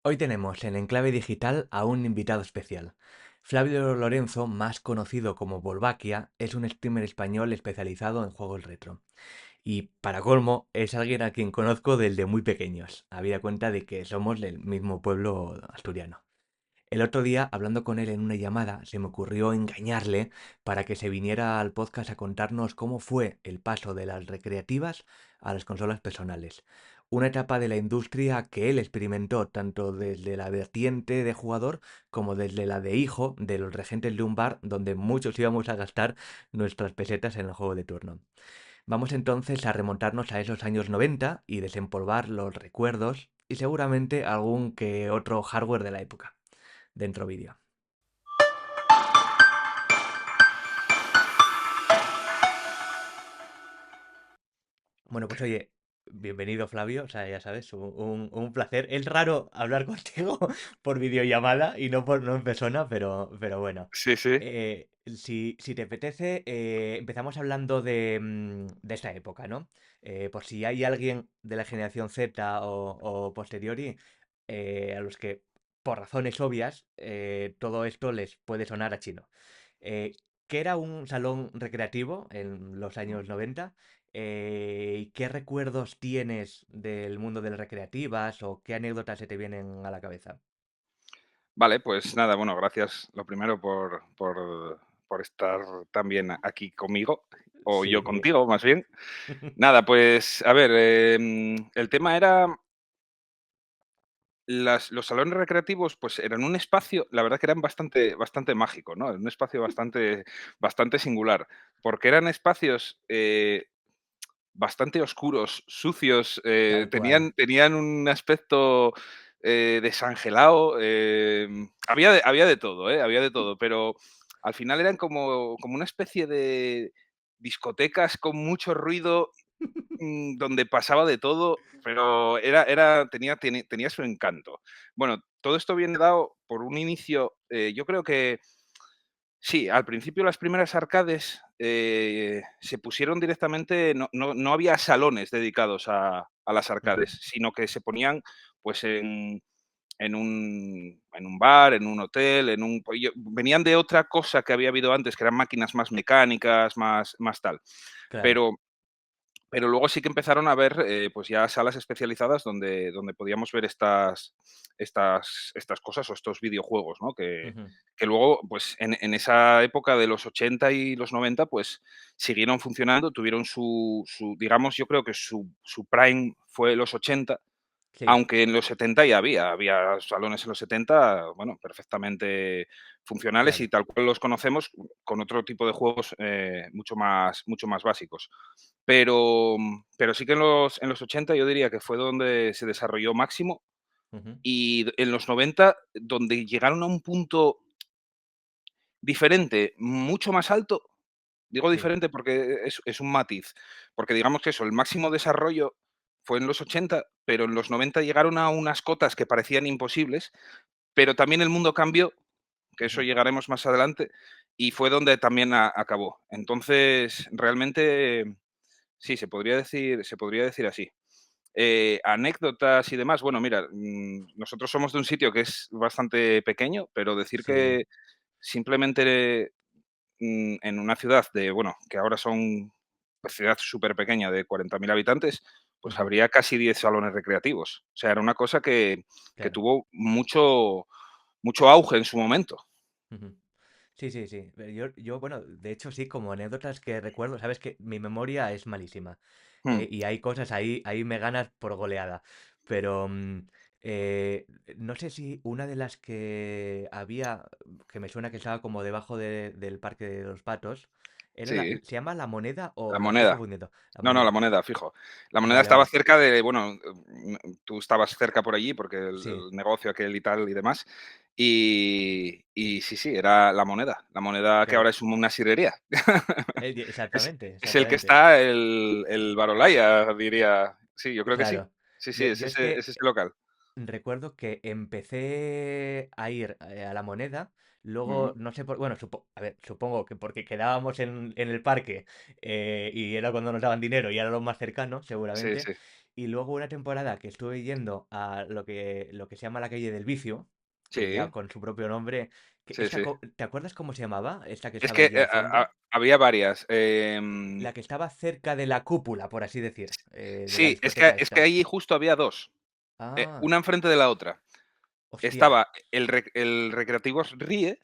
Hoy tenemos en Enclave Digital a un invitado especial. Flavio Lorenzo, más conocido como Volvaquia, es un streamer español especializado en juegos retro. Y para colmo, es alguien a quien conozco desde muy pequeños, habida cuenta de que somos del mismo pueblo asturiano. El otro día, hablando con él en una llamada, se me ocurrió engañarle para que se viniera al podcast a contarnos cómo fue el paso de las recreativas a las consolas personales. Una etapa de la industria que él experimentó tanto desde la vertiente de jugador como desde la de hijo de los regentes de un bar donde muchos íbamos a gastar nuestras pesetas en el juego de turno. Vamos entonces a remontarnos a esos años 90 y desempolvar los recuerdos y seguramente algún que otro hardware de la época. Dentro vídeo. Bueno, pues oye, bienvenido Flavio, o sea, ya sabes, un placer. Es raro hablar contigo por videollamada y no en persona, pero bueno. Sí, sí. Si te apetece, empezamos hablando de esta época, ¿no? Por si hay alguien de la generación Z o posteriori, a los que, por razones obvias, todo esto les puede sonar a chino. Eh, ¿Qué era un salón recreativo en los años 90? ¿Y qué recuerdos tienes del mundo de las recreativas o qué anécdotas se te vienen a la cabeza? Vale, pues nada, bueno, gracias lo primero por estar también aquí conmigo, o yo Sí. contigo, más bien. Nada, pues a ver, el tema era los salones recreativos, pues eran un espacio, la verdad que eran bastante mágico, ¿no? Un espacio bastante singular, porque eran espacios bastante oscuros, sucios, Tal cual. tenían un aspecto, desangelado, había de todo, había de todo, pero al final eran como una especie de discotecas con mucho ruido, donde pasaba de todo, pero tenía su encanto. Bueno, todo esto viene dado por un inicio, yo creo que sí, al principio las primeras arcades, se pusieron directamente, no había salones dedicados a las Ujú. arcades, sino que se ponían, pues, en un bar, en un hotel, venían de otra cosa que había habido antes, que eran máquinas más mecánicas, más tal. Claro. Pero pero luego sí que empezaron a haber, pues ya salas especializadas donde podíamos ver estas cosas o estos videojuegos, ¿no? Ujú. Que luego, pues en esa época de los 80 y los 90, pues siguieron funcionando, tuvieron digamos, yo creo que su prime fue los 80, Sí. aunque en los 70 ya había salones en los 70, bueno, perfectamente funcionales y Claro. tal cual los conocemos, con otro tipo de juegos, mucho más básicos. Pero sí que en los 80 yo diría que fue donde se desarrolló máximo, Ujú. y en los 90 donde llegaron a un punto diferente, mucho más alto. Digo Sí. diferente porque es un matiz, porque digamos que eso, el máximo desarrollo fue en los 80, pero en los 90 llegaron a unas cotas que parecían imposibles, pero también el mundo cambió, que eso Ujú. llegaremos más adelante, y fue donde también acabó. Entonces, realmente, sí, se podría decir así. Anécdotas y demás, bueno, mira, nosotros somos de un sitio que es bastante pequeño, pero decir Sí. que simplemente en una ciudad bueno, que ahora son pues, ciudad súper pequeña de 40.000 habitantes, pues Ujú. habría casi 10 salones recreativos. O sea, era una cosa que Claro. tuvo mucho auge en su momento. Ujú. Sí, sí, sí. Bueno, de hecho sí, como anécdotas que recuerdo, sabes que mi memoria es malísima. Mm, Y hay cosas ahí me ganas por goleada. Pero no sé si una de las que había, que me suena que estaba como debajo del Parque de los Patos, sí, ¿se llama La Moneda o la me lo estoy moneda. confundiendo? La No, no, la Moneda. moneda, fijo. La moneda Vale, estaba vale. cerca bueno, tú estabas cerca por allí porque Sí, el negocio aquel y tal y demás. Y sí, sí, era la moneda que claro. ahora es una sidrería. Es Exactamente, es el que exactamente. está el Barolaya, diría. Sí, yo creo que sí. Claro. Sí, sí, Yo es que es ese local. recuerdo que empecé a ir a la Moneda, luego Ujú. no sé por, bueno, a ver, supongo que porque quedábamos en el parque y era cuando nos daban dinero y era lo más cercano, Sí, seguramente, sí. Y luego una temporada que estuve yendo a lo que se llama la calle del vicio, que ya Sí, con su propio nombre, sí, sí. ¿te acuerdas cómo se llamaba? Esta que Es estaba que, allí al fondo. había varias, La que estaba cerca de la cúpula, por así decir, de la sí, discoteca es que esta. allí justo había 2, Ah, una enfrente de la otra. hostia, Estaba el Recreativos Ríe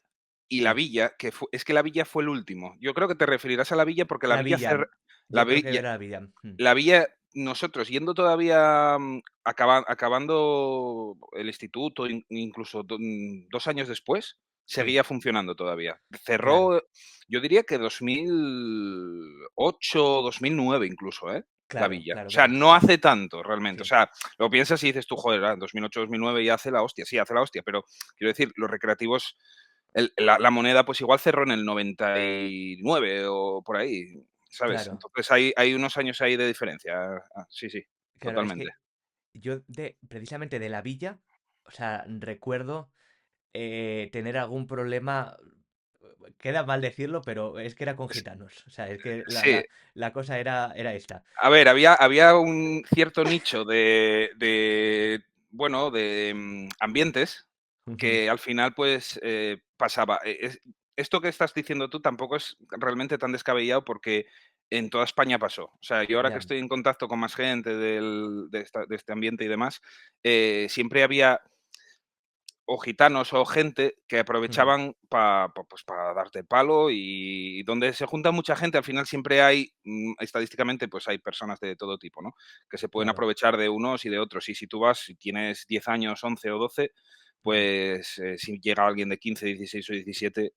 y la sí. Villa, es que la Villa fue el último. Yo creo que te referirás a la Villa porque la La Villa villa. la Yo creo que Villa era la villa. la Villa, nosotros yendo todavía, acabando el instituto, incluso 2 años después, Sí, seguía funcionando todavía. claro, Cerró, yo diría que 2008, 2009 incluso, la claro, Villa. O claro, sea, claro. no hace tanto realmente. O Sí. sea, lo piensas y dices tú: "Joder, 2008, 2009 ya hace la hostia". Sí, hace la hostia, pero quiero decir, los recreativos, la Moneda, pues igual cerró en el 99 o por ahí, ¿sabes? Claro, Entonces hay unos años ahí de diferencia. Sí, sí, claro, es totalmente. que yo precisamente de la villa, o sea, recuerdo tener algún problema, queda mal decirlo, pero es que era con S gitanos, o sea, es que la, sí, la, la cosa era esta. a ver, había un cierto nicho bueno, ambientes Ujú. que al final, pues, pasaba. Esto que estás diciendo tú tampoco es realmente tan descabellado porque en toda España pasó. O sea, yo ahora que Ya, estoy en contacto con más gente de este ambiente y demás, siempre había o gitanos o gente que ujú, aprovechaban pues, para darte palo y donde se junta mucha gente, al final siempre hay, estadísticamente, pues hay personas de todo tipo, ¿no? Que se pueden claro, aprovechar de unos y de otros. Y si tú vas, si tienes 10 años, 11 o 12, ujú, pues si llega alguien de 15, 16 o 17,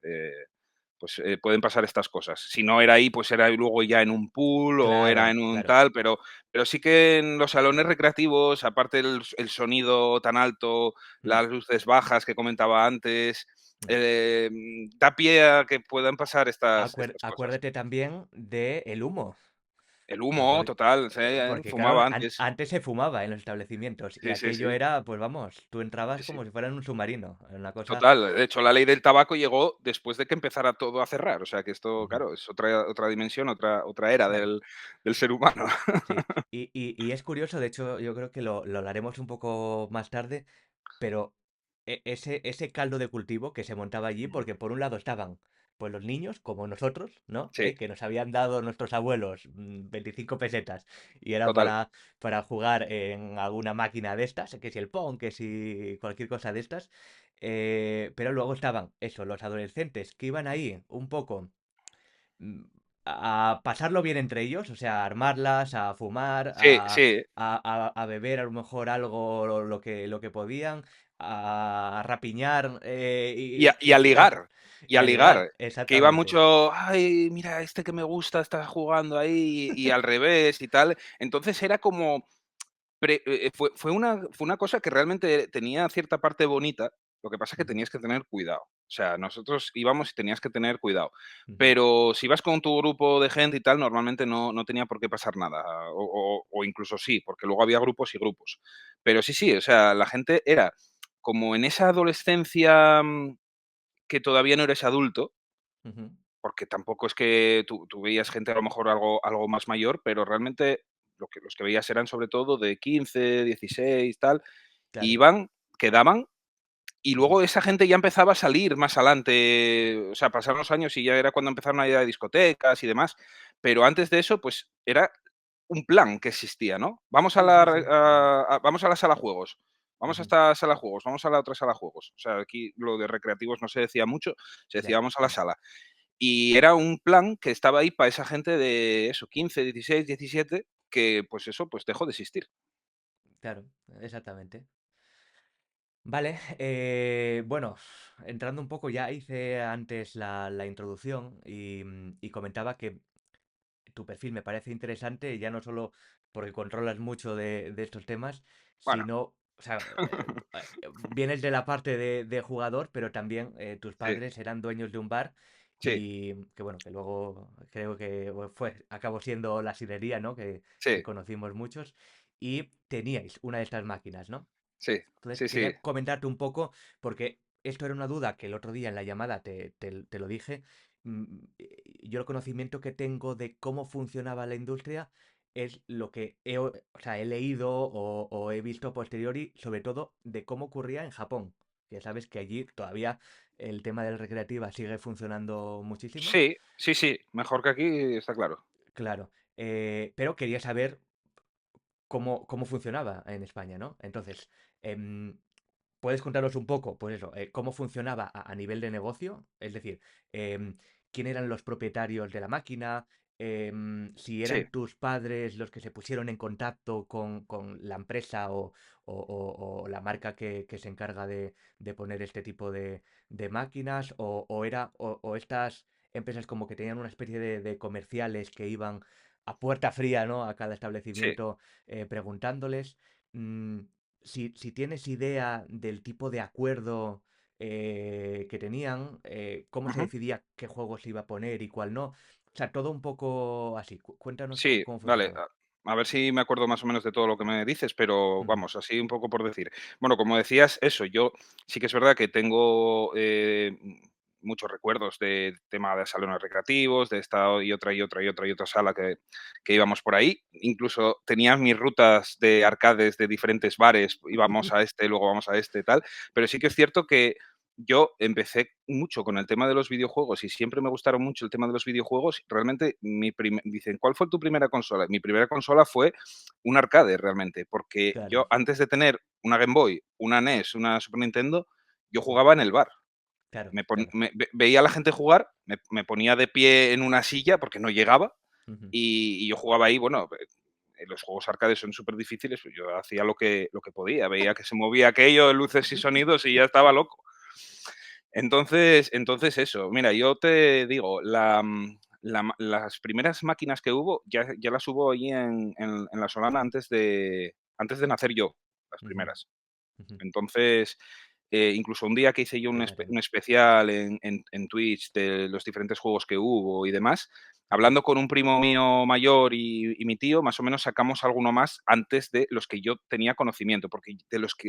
pues pueden pasar estas cosas. Si no era ahí, pues era luego ya en un pool o era claro, en un claro. tal, pero sí que en los salones recreativos, aparte el sonido tan alto, Mm, las luces bajas que comentaba antes, mm. da pie a que puedan pasar estas cosas. Acuérdate también de el humo, El humo, porque, total, sí, porque claro, fumaba antes. antes se fumaba en los establecimientos y Sí, sí, aquello sí, era, pues vamos, tú entrabas sí, sí. como si fuera en un submarino, en una cosa... Total, de hecho, la ley del tabaco llegó después de que empezara todo a cerrar. O sea que esto, Ujú, claro, es otra dimensión, otra era claro. del ser humano. Sí, y es curioso, de hecho, yo creo que lo hablaremos un poco más tarde, pero ese caldo de cultivo que se montaba allí, Ujú. porque por un lado estaban pues los niños, como nosotros, ¿no? Sí, Que nos habían dado nuestros abuelos 25 pesetas y era total. para jugar en alguna máquina de estas, que si el Pong, que si cualquier cosa de estas. Pero luego estaban eso, los adolescentes que iban ahí un poco mm, a pasarlo bien entre ellos, o sea, a armarlas, a fumar, Sí, sí. a beber a lo mejor algo lo que podían, a rapiñar Y a ligar, y y a a ligar, ligar. Que iba exactamente. mucho: "Ay, mira, este que me gusta está jugando ahí", y al revés y tal. Entonces era como fue una cosa que realmente tenía cierta parte bonita, lo que pasa es que Ujú, tenías que tener cuidado. O sea, nosotros íbamos y tenías que tener cuidado. ujú, Pero si vas con tu grupo de gente y tal, normalmente no tenía por qué pasar nada, o incluso sí, porque luego había grupos y grupos. Pero sí, sí, o sea, la gente era como en esa adolescencia, que todavía no eres adulto, ujú, porque tampoco es que tú veías gente a lo mejor algo más mayor, pero realmente los que veías eran sobre todo de 15, 16, tal, y claro. iban, quedaban, y Ujú, luego esa gente ya empezaba a salir más adelante, o sea, pasaron los años y ya era cuando empezaron a ir a discotecas y demás, pero antes de eso, pues era un plan que existía, ¿no? Vamos a sí, la sí, re sí. Ujú, vamos a la sala de juegos, vamos a ujú, esta sala de juegos, vamos a la otra sala de juegos. O sea, aquí lo de recreativos no se decía mucho, se decía: ya. "Vamos a la sala". Y era un plan que estaba ahí para esa gente de eso, 15, 16, 17, que, pues eso, pues dejó de existir. Claro, exactamente. Vale, bueno, entrando un poco, ya hice antes la introducción y comentaba que tu perfil me parece interesante, ya no solo porque controlas mucho de estos temas, Bueno, sino, o sea, vienes de la parte de jugador, pero también tus sí, padres eran dueños de un bar sí, y que bueno, que luego creo que acabó siendo la sidería, ¿no? Que sí, conocimos muchos y teníais una de estas máquinas, ¿no? sí, Entonces, sí, sí, quería comentarte un poco, porque esto era una duda que el otro día en la llamada te lo dije. Yo el conocimiento que tengo de cómo funcionaba la industria es lo que o sea, he leído o he visto a posteriori, sobre todo de cómo ocurría en Japón. Ya sabes que allí todavía el tema del recreativa sigue funcionando muchísimo. Sí, sí, sí, mejor que aquí, está claro. Claro, pero quería saber cómo funcionaba en España, ¿no? Entonces, ¿puedes contaros un poco, pues eso, cómo funcionaba a nivel de negocio? Es decir, quién eran los propietarios de la máquina, si Sí, eran tus padres los que se pusieron en contacto con la empresa o la marca que se encarga de poner este tipo de máquinas, o estas empresas como que tenían una especie de comerciales que iban a puerta fría, ¿no? A cada sí, establecimiento preguntándoles. Mm, si tienes idea del tipo de acuerdo que tenían, cómo se ujú. decidía qué juego se iba a poner y cuál no. O sea, todo un poco así. Cuéntanos Sí, cómo vale, funcionaba. a ver si me acuerdo más o menos de todo lo que me dices, pero Ujú, vamos, así un poco por decir. Bueno, como decías, eso, yo sí que es verdad que tengo, muchos recuerdos de tema de salones recreativos, de esta y otra, y otra, y otra, y otra sala que íbamos por ahí. Incluso tenía mis rutas de arcades de diferentes bares, íbamos a este, luego vamos a este, tal, pero sí que es cierto que yo empecé mucho con el tema de los videojuegos y siempre me gustaron mucho el tema de los videojuegos. Realmente, dicen, ¿cuál fue tu primera consola? Mi primera consola fue un arcade, realmente, porque yo claro, antes de tener una Game Boy, una NES, una Super Nintendo, yo ujú, jugaba en el bar. claro, claro. Veía a la gente jugar, me ponía de pie en una silla porque no llegaba Ujú, y yo jugaba ahí, bueno, los juegos arcades son súper difíciles, pues yo hacía lo que podía, veía que se movía aquello, luces y sonidos y ya estaba loco. Entonces eso, mira, yo te digo, las primeras máquinas que hubo ya las hubo allí en La Solana antes de nacer yo, las ujú, primeras. ujú. Entonces, incluso un día que hice yo Fíjate. un especial en Twitch de los diferentes juegos que hubo y demás, Ujú, hablando con un primo mío mayor y mi tío, más o menos sacamos alguno más antes de los que yo tenía conocimiento, porque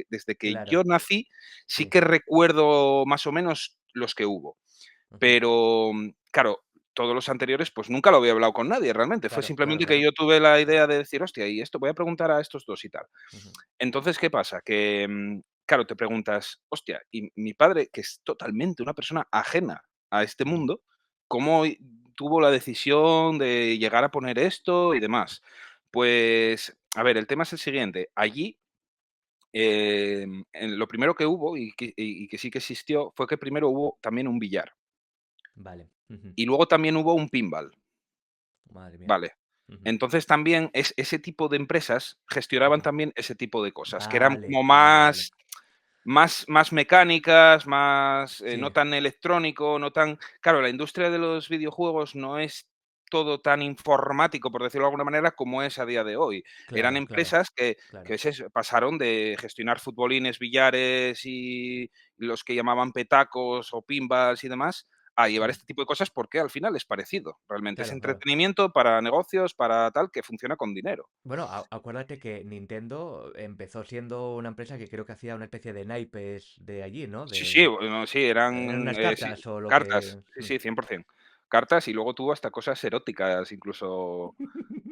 desde que yo claro, nací sí sí. que recuerdo más o menos los que hubo. Ujú, Pero, claro, todos los anteriores, pues nunca lo había hablado con nadie realmente. Fue claro, claro, simplemente que claro. yo tuve la Mm, idea de decir: "Hostia, y esto voy a preguntar a estos 2 y tal". ujú, Entonces, ¿qué pasa? Que, claro, te preguntas: "Hostia, y mi padre, que es totalmente una persona ajena a este ujú, mundo, ¿cómo tuvo la decisión de llegar a poner esto y demás?". Pues, a ver, el tema es el siguiente. Allí, lo primero que hubo y que sí que existió fue que primero hubo también un billar vale. Ujú, y luego también hubo un pinball. madre mía. Vale. Ujú, Entonces también ese tipo de empresas gestionaban ujú. también ese tipo de cosas, que eran Vale, como vale, vale. más mecánicas, más, no Sí, tan electrónico, no tan claro, la industria de los videojuegos no es todo tan informático, por decirlo de alguna manera, como es a día de hoy. Eran claro, claro, empresas que claro. pasaron de gestionar futbolines, billares y los que llamaban petacos o pinballs y demás, a llevar Sí, este tipo de cosas, porque al final es parecido. Realmente es claro, claro. entretenimiento para negocios, para tal, que funciona con dinero. Bueno, acuérdate que Nintendo empezó siendo una empresa que creo que hacía una especie de naipes de allí, ¿no? Sí, sí, De bueno, sí, eran eran, unas sí, cartas o lo cartas. que. Sí, sí, 100%. Cartas y luego tuvo hasta cosas eróticas incluso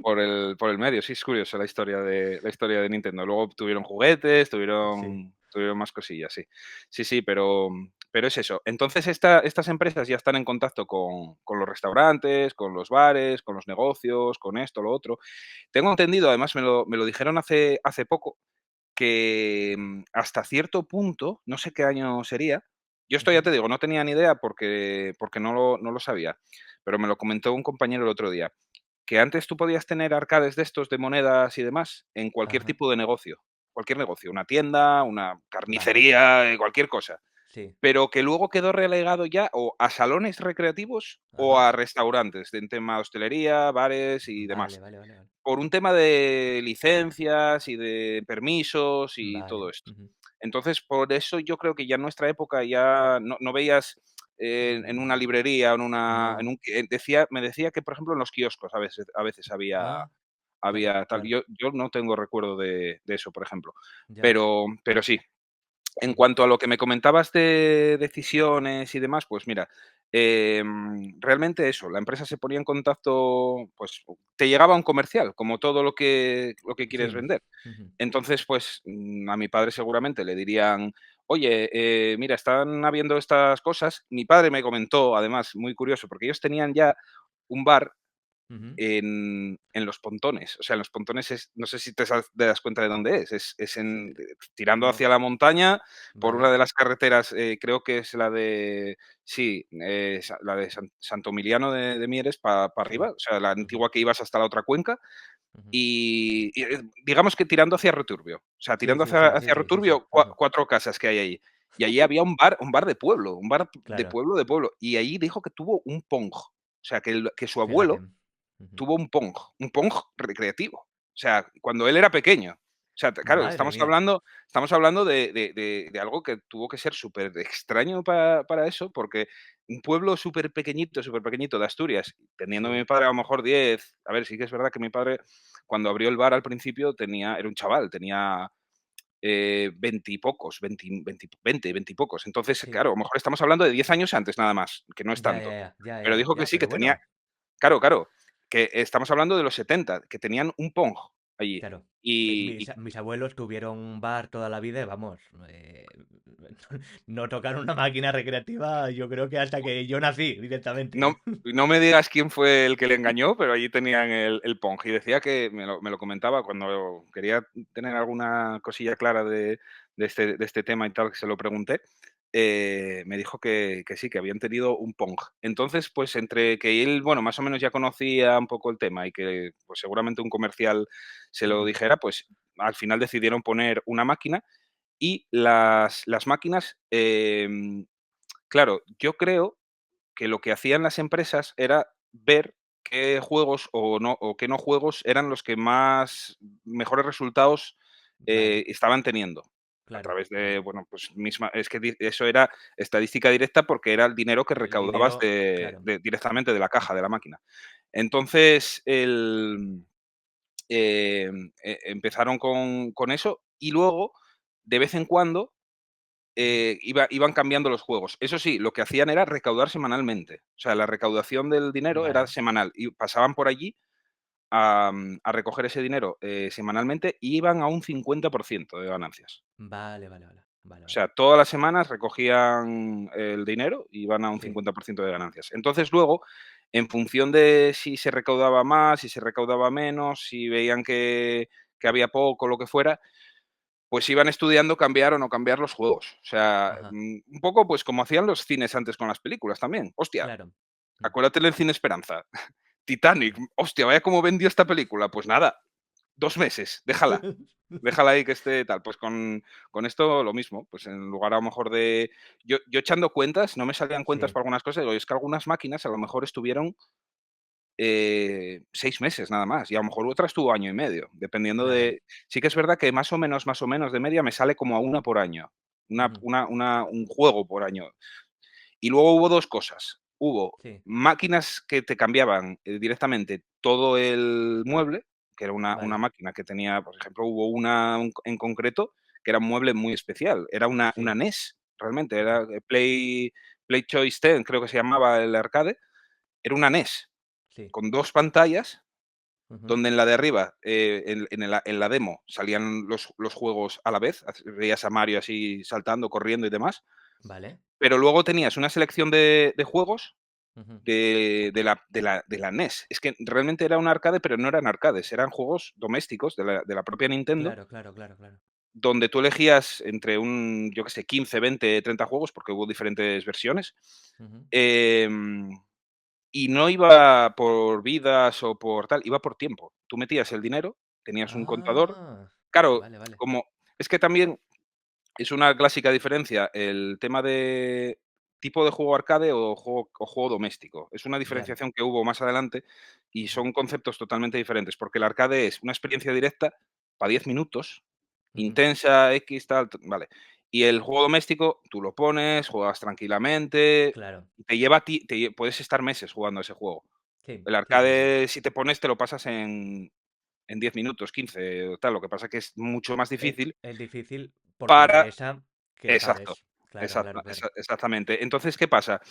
por el medio. Sí, es curioso la historia de Nintendo. Luego tuvieron juguetes, Sí. tuvieron más cosillas, sí. Sí, sí, pero es eso. Entonces estas empresas ya están en contacto con los restaurantes, con los bares, con los negocios, con esto, lo otro. Tengo entendido, además me lo dijeron hace poco, que, hasta cierto punto, no sé qué año sería, yo esto ya Ujú. te digo, no tenía ni idea porque no lo sabía, pero me lo comentó un compañero el otro día, que antes tú podías tener arcades de estos de monedas y demás en cualquier Ajá. tipo de negocio, cualquier negocio, una tienda, una Vale. carnicería, cualquier cosa, Sí. pero que luego quedó relegado ya o a salones recreativos o Ajá. a restaurantes en tema de hostelería, bares y Vale, demás. vale, vale, vale. Por un tema de licencias y de permisos y todo Vale. esto. Ujú. Entonces, por eso yo creo que ya en nuestra época ya no veías, en una Mm, librería, en una en no. un me decía que, por ejemplo, en los kioscos a veces había Ah, claro, había tal. claro. Yo no tengo recuerdo de eso, por ejemplo, Ya. pero sí. En Ujú. cuanto a lo que me comentabas de decisiones y demás, pues mira, realmente eso, la empresa se ponía en contacto, pues te llegaba un comercial, como todo lo que quieres Sí. vender. Ujú. Entonces, pues, a mi padre seguramente le dirían: "Oye, mira, están habiendo estas cosas". Mi padre me comentó, además, muy curioso, porque ellos tenían ya un bar Ujú. en Los Pontones. O sea, en Los Pontones es no sé si te das cuenta de dónde es en Sí. tirando No. hacia la montaña, por una Vale. de las carreteras, creo que es la de sí, la de Santomiliano de Mieres para Sí. arriba, o sea, la Ujú. antigua que ibas hasta la otra cuenca, Ujú. y digamos que tirando hacia Returbio. O sea, Sí, tirando sí, sí, sí, hacia sí, sí, sí. Returbio, Ujú. 4 casas que hay allí. Y allí había un bar de pueblo, un bar de Claro, pueblo, de pueblo. Y allí dijo que tuvo un Pong. O sea, que su fíjate. abuelo Ujú. tuvo un Pong recreativo. O sea, cuando él era pequeño. O sea, claro, Madre mía. estamos hablando de algo que tuvo que ser súper extraño para eso, porque un pueblo súper pequeñito de Asturias, teniendo mi Sí, padre a lo mejor 10, a ver, sí que es verdad que mi padre cuando abrió el bar al principio era un chaval, tenía 20 y pocos, 20 y pocos. Entonces, sí. claro, a lo mejor estamos hablando de 10 años antes nada más, que no es Ya, ya, tanto. ya, ya, Pero ya, dijo que ya, sí, que pero tenía. bueno, Claro, claro, que estamos hablando de los 70 que tenían un Pong allí. claro. Y Mis abuelos tuvieron un bar toda la vida y vamos, no tocaron una máquina recreativa, yo creo que hasta que yo nací no directamente. no me digas quién fue el que le engañó, pero allí tenían el Pong. Y decía que me lo comentaba cuando quería tener alguna cosilla clara de este tema y tal, que se lo pregunté, me dijo que sí, que habían tenido un Pong. Entonces, pues, entre que él, bueno, más o menos ya conocía un poco el tema y que, pues, seguramente un comercial se lo Ujú. dijera, pues, al final decidieron poner una máquina y las máquinas, claro, yo creo que lo que hacían las empresas era ver qué juegos o qué no juegos eran los que más mejores resultados, Vale, estaban teniendo. A claro. través Ujú. de, bueno, pues misma es que eso era estadística directa porque era el dinero que El recaudabas dinero, claro. directamente de la caja de la máquina. Entonces, empezaron con eso y luego, de vez en cuando, Ujú. iban cambiando los juegos. Eso sí, lo que hacían era recaudar semanalmente. O sea, la recaudación del dinero era Vale. semanal y pasaban por allí a recoger ese dinero, semanalmente y iban a un 50% de ganancias. Vale, vale, vale. Vale, O vale. sea, todas las semanas recogían el dinero y iban a un Sí. 50% de ganancias. Entonces, luego, en función de si se recaudaba más, si se recaudaba menos, si veían que había poco, lo que fuera, pues iban estudiando cambiar o no cambiar los juegos. O sea, Ajá. un poco, pues, como hacían los cines antes con las películas también. Hostia, Claro. Mm. acuérdate del Cine Esperanza. Titanic, hostia, vaya cómo vendió esta película. Pues nada, 2 meses, déjala. Déjala ahí que esté tal. Pues con esto lo mismo, pues en lugar a lo mejor de yo echando cuentas, no me salían cuentas Sí, para algunas cosas, digo: "Es que algunas máquinas a lo mejor estuvieron 6 meses nada más, y a lo mejor otra estuvo año y medio, dependiendo claro. de sí que es verdad que más o menos de media me sale como a una por año, Ujú. un juego por año. Y luego hubo 2 cosas, hubo Sí, máquinas que te cambiaban, directamente todo el mueble, que era una vale. máquina que tenía, por ejemplo, hubo una en concreto que era un mueble muy especial, era una Sí. NES, realmente, Ujú. era Play Choice 10, creo que se llamaba el arcade, era una NES Sí. con 2 pantallas, Ujú. donde en la de arriba, en la demo salían los juegos a la vez, veías a Mario así saltando, corriendo y demás, Vale. pero luego tenías una selección de juegos Ujú. de la NES. Es que realmente era un arcade, pero no eran arcades, eran juegos domésticos de la propia Nintendo, Claro, claro, claro, claro. donde tú elegías entre yo qué sé, 15, 20, 30 juegos, porque hubo diferentes versiones. Ujú. Em, y no iba por vidas o por tal, iba por tiempo. Tú metías el dinero, tenías un contador. Ah, Claro, vale, vale. como es que también es una clásica diferencia el tema de tipo de juego arcade o juego doméstico. Es una Ya. diferenciación que hubo más adelante y Ujú. son conceptos totalmente diferentes, porque el arcade es una experiencia directa para 10 minutos, Ujú. intensa, X, tal, vale. Y el juego doméstico, tú lo pones, juegas tranquilamente, Claro. y te lleva a ti, puedes estar meses jugando a ese juego. Sí, El sí, sí, sí. arcade, si te pones, te lo pasas en 10 minutos, 15 o tal. Lo que pasa que es mucho más difícil Es difícil porque para interesa. que Exacto, arcades. Claro, claro, claro. exactamente. Entonces, ¿qué pasa?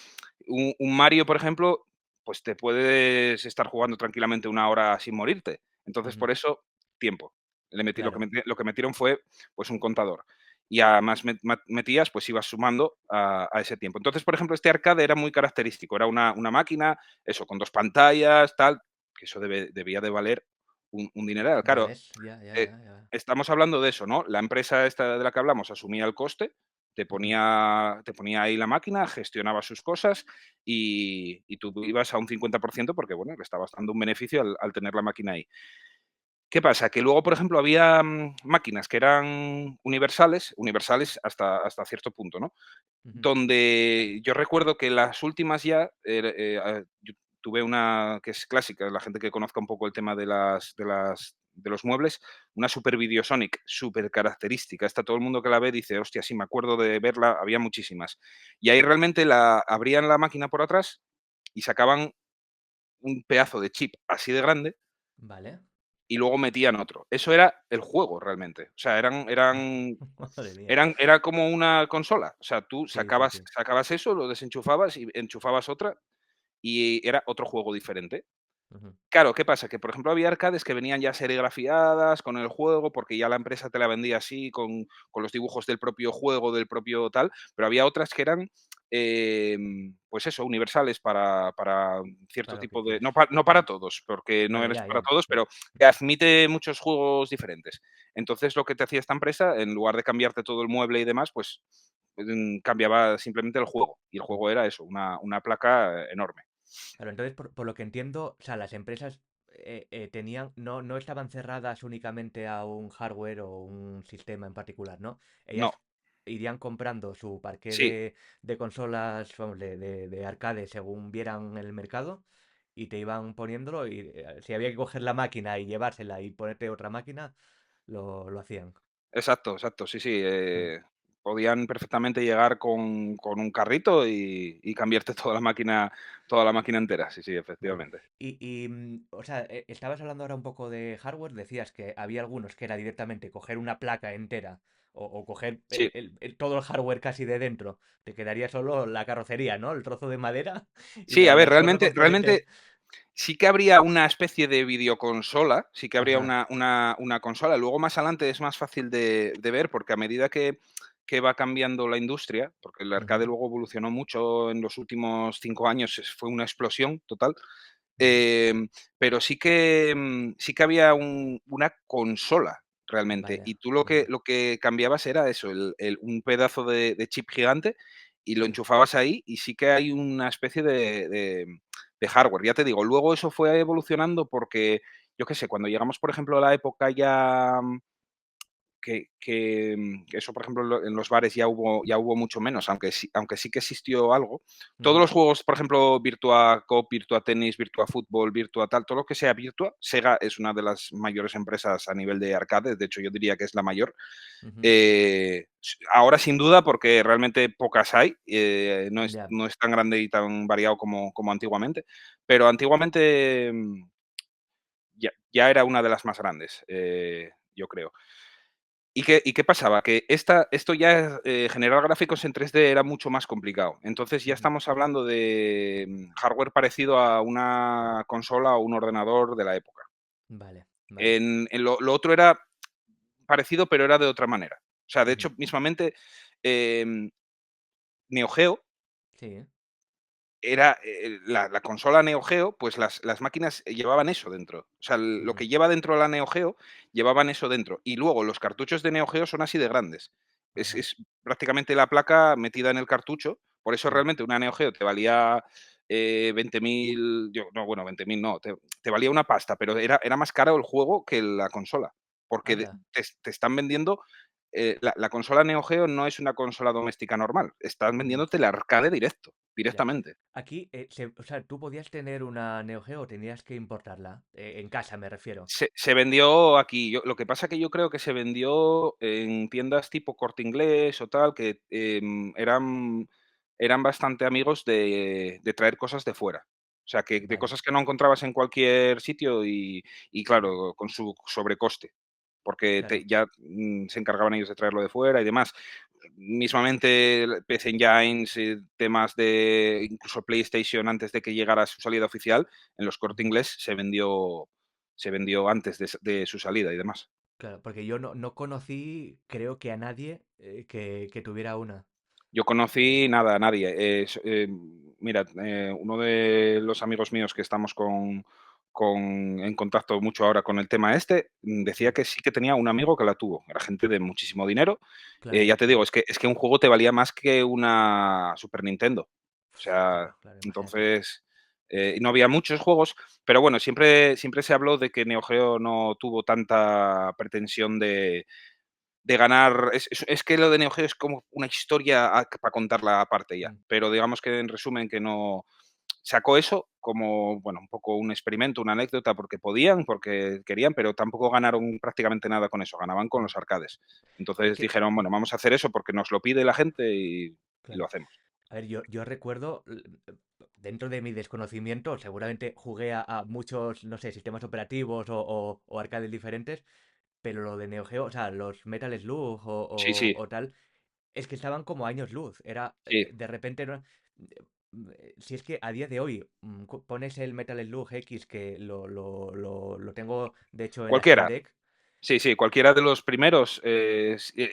Un Mario, por ejemplo, pues te puedes estar jugando tranquilamente 1 hora sin morirte. Entonces, Ujú, por eso, tiempo. claro. Lo que metieron fue, pues, un contador. Y además metías, pues ibas sumando a ese tiempo. Entonces, por ejemplo, este arcade era muy característico. Era una máquina, eso, con 2 pantallas, tal, que eso debía de valer un dineral. Ya Claro, ves, ya, ya, eh, ya, ya. estamos hablando de eso, ¿no? La empresa esta de la que hablamos asumía el coste, Ujú, te ponía ahí la máquina, gestionaba sus cosas y tú ibas a un 50% porque, bueno, le estabas dando un beneficio al tener la máquina ahí. ¿Qué pasa? Que luego, por ejemplo, había, máquinas que eran universales hasta cierto punto, ¿no? ujú, Donde yo recuerdo que las últimas ya, yo tuve una que es clásica, la gente que conozca un poco el tema de los muebles, una Super Videosonic, súper característica. Esta todo el mundo que la ve dice: "Hostia, sí, me acuerdo de verla", había muchísimas. Y ahí realmente abrían la máquina por atrás y sacaban un pedazo de chip así de grande vale. y luego metían otro. Eso era el juego realmente. O sea, Madre mía. era como una consola. O sea, tú Sí, sí, sí. sacabas eso, lo desenchufabas y enchufabas otra, y era otro juego diferente. Ujú, Claro, ¿qué pasa? Que, por ejemplo, había arcades que venían ya serigrafiadas con el juego, porque ya la empresa te la vendía así, con los dibujos del propio juego, del propio tal, pero había otras que eran, pues eso, universales para cierto para lo que tipo de quieras. no para Ujú. todos, porque no Bueno, eres ya, para ya, todos, sí. pero que admite muchos juegos diferentes. Entonces, lo que te hacía esta empresa, en lugar de cambiarte todo el mueble y demás, pues, cambiaba simplemente el juego, y el Ujú. juego era eso, una placa enorme. Claro, entonces, por lo que entiendo, o sea, las empresas tenían, no estaban cerradas únicamente a un hardware o un sistema en particular, ¿no? No, Ellas irían comprando su parque sí. de consolas, vamos, de arcade según vieran el mercado y te iban poniéndolo y si había que coger la máquina y llevársela y ponerte otra máquina, lo hacían. Exacto, exacto, sí, sí, Mm. podían perfectamente llegar con un carrito y cambiarte toda la máquina entera, sí, sí, Vale. efectivamente. O sea, estabas hablando ahora un poco de hardware, decías que había algunos que era directamente coger una placa entera o coger Sí, todo el hardware casi de dentro. Te quedaría solo la carrocería, ¿no? El trozo de madera y sí, a ver, las cuatro componentes. realmente sí que habría una especie de videoconsola, sí que habría Ajá. una consola. Luego más adelante es más fácil de ver, porque a medida que va cambiando la industria, porque el arcade Ujú, luego evolucionó mucho en los últimos 5 años, fue una explosión total. ujú. Pero sí que había una consola realmente, Vale. y tú Vale. lo que cambiabas era eso, un pedazo de chip gigante y lo Sí. enchufabas ahí, y sí que hay una especie de hardware. Ya te digo, luego eso fue evolucionando porque, yo qué sé, cuando llegamos, por ejemplo, a la época ya eso, por ejemplo, en los bares ya hubo mucho menos, aunque sí que existió algo. Todos Ujú, los juegos, por ejemplo, Virtua Cop, Virtua Tennis, Virtua Fútbol, Virtua tal, todo lo que sea Virtua, Sega es una de las mayores empresas a nivel de arcade, de hecho, yo diría que es la mayor. ujú. Ahora sin duda, porque realmente pocas hay, Ya. no es tan grande y tan variado como antiguamente, pero antiguamente, ya era una de las más grandes, yo creo. ¿Y qué pasaba? Que esto ya, generar gráficos en 3D era mucho más complicado. Entonces, ya Ujú. estamos hablando de, hardware parecido a una consola o un ordenador de la época. Vale. Vale. En lo otro era parecido, pero era de otra manera. O sea, de Ujú. hecho, mismamente, em, Neo Geo Sí. era, la consola Neo Geo, pues las máquinas llevaban eso dentro. O sea, lo Ujú. que lleva dentro la Neo Geo, llevaban eso dentro. Y luego los cartuchos de Neo Geo son así de grandes. Ajá. Es prácticamente la placa metida en el cartucho. Por eso Sí. realmente una Neo Geo te valía, 20.000, no, bueno, 20.000 no, te valía una pasta, pero era más caro el juego que la consola. Porque Anda. te están vendiendo, la consola Neo Geo no es una consola doméstica normal. Están Ujú. vendiéndote el arcade Ya. directamente. Aquí, o sea, tú podías tener una Neo Geo o tenías que importarla. En casa, me refiero. Se vendió aquí. Lo que pasa que yo creo que se vendió en tiendas tipo Corte Inglés o tal, que, eran bastante amigos de traer cosas de fuera. O sea, que de Vale, cosas que no encontrabas en cualquier sitio y claro, con su sobrecoste, porque claro. se encargaban ellos de traerlo de fuera y demás. mismamente el PC Engines, temas de incluso PlayStation antes de que llegara a su salida oficial, en los Corte Ujú. Inglés se vendió antes de su salida y demás. Claro, porque yo no conocí, creo que a nadie que tuviera una. Yo Eh, conocí nada, a nadie. Mira, uno de los amigos míos que estamos en contacto mucho ahora con el tema este, decía sí, que sí que tenía un amigo que la tuvo. Era gente de muchísimo dinero. claro, Ya te digo, es que un juego te valía más que una Super Nintendo. O sea, claro, claro, imagínate. entonces, y no había muchos juegos, pero bueno, siempre se habló de que Neo Geo no tuvo tanta pretensión de ganar. Es que lo de Neo Geo es como una historia para contarla aparte ya. Mm. Pero digamos que en resumen que no sacó eso como, bueno, un poco un experimento, una anécdota, porque podían, porque querían, pero tampoco ganaron prácticamente nada con eso, ganaban con Mm. los arcades. Es Entonces que, dijeron, bueno, vamos a hacer eso porque nos lo pide la gente y lo claro. hacemos. A ver, yo recuerdo, dentro de mi desconocimiento, seguramente jugué a muchos, no sé, sistemas operativos o arcades diferentes, pero lo de Neo Geo, o sea, los Metal Slug Sí, sí, o tal, es que estaban como a años luz. Era, sí. de repente, no, si es que a día de hoy pones el Metal Slug X, que lo tengo, de hecho, en la Steam Cualquiera. Deck, Sí, sí, cualquiera de los primeros,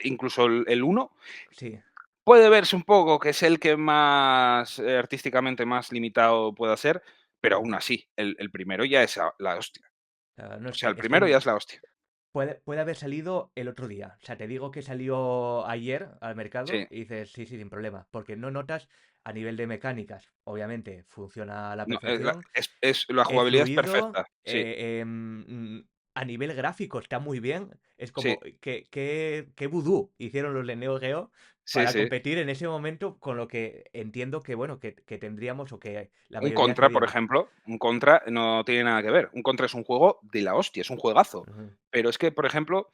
incluso el 1, sí. puede verse un poco que es el que más, artísticamente más limitado pueda ser, pero aún Ujú. así, el primero ya es la hostia. No, O sea, el es que primero ya es la hostia. puede haber salido el otro día. O sea, te digo que salió ayer al mercado Sí. y dices, sí, sí, sin problema. Porque no notas a nivel de mecánicas. Obviamente, funciona a la No, perfección. la Es jugabilidad es fluido. perfecta. Sí, A nivel gráfico está muy bien. Es sí, como, ¿qué vudú hicieron los de Neo Geo sí, para sí. competir en ese momento con lo que entiendo que, bueno, que tendríamos o que la Un mayoría Contra, por queríamos? ejemplo, un Contra no tiene nada que ver. Un Contra es un juego de la hostia, es un juegazo. Ujú, Pero es que, por ejemplo,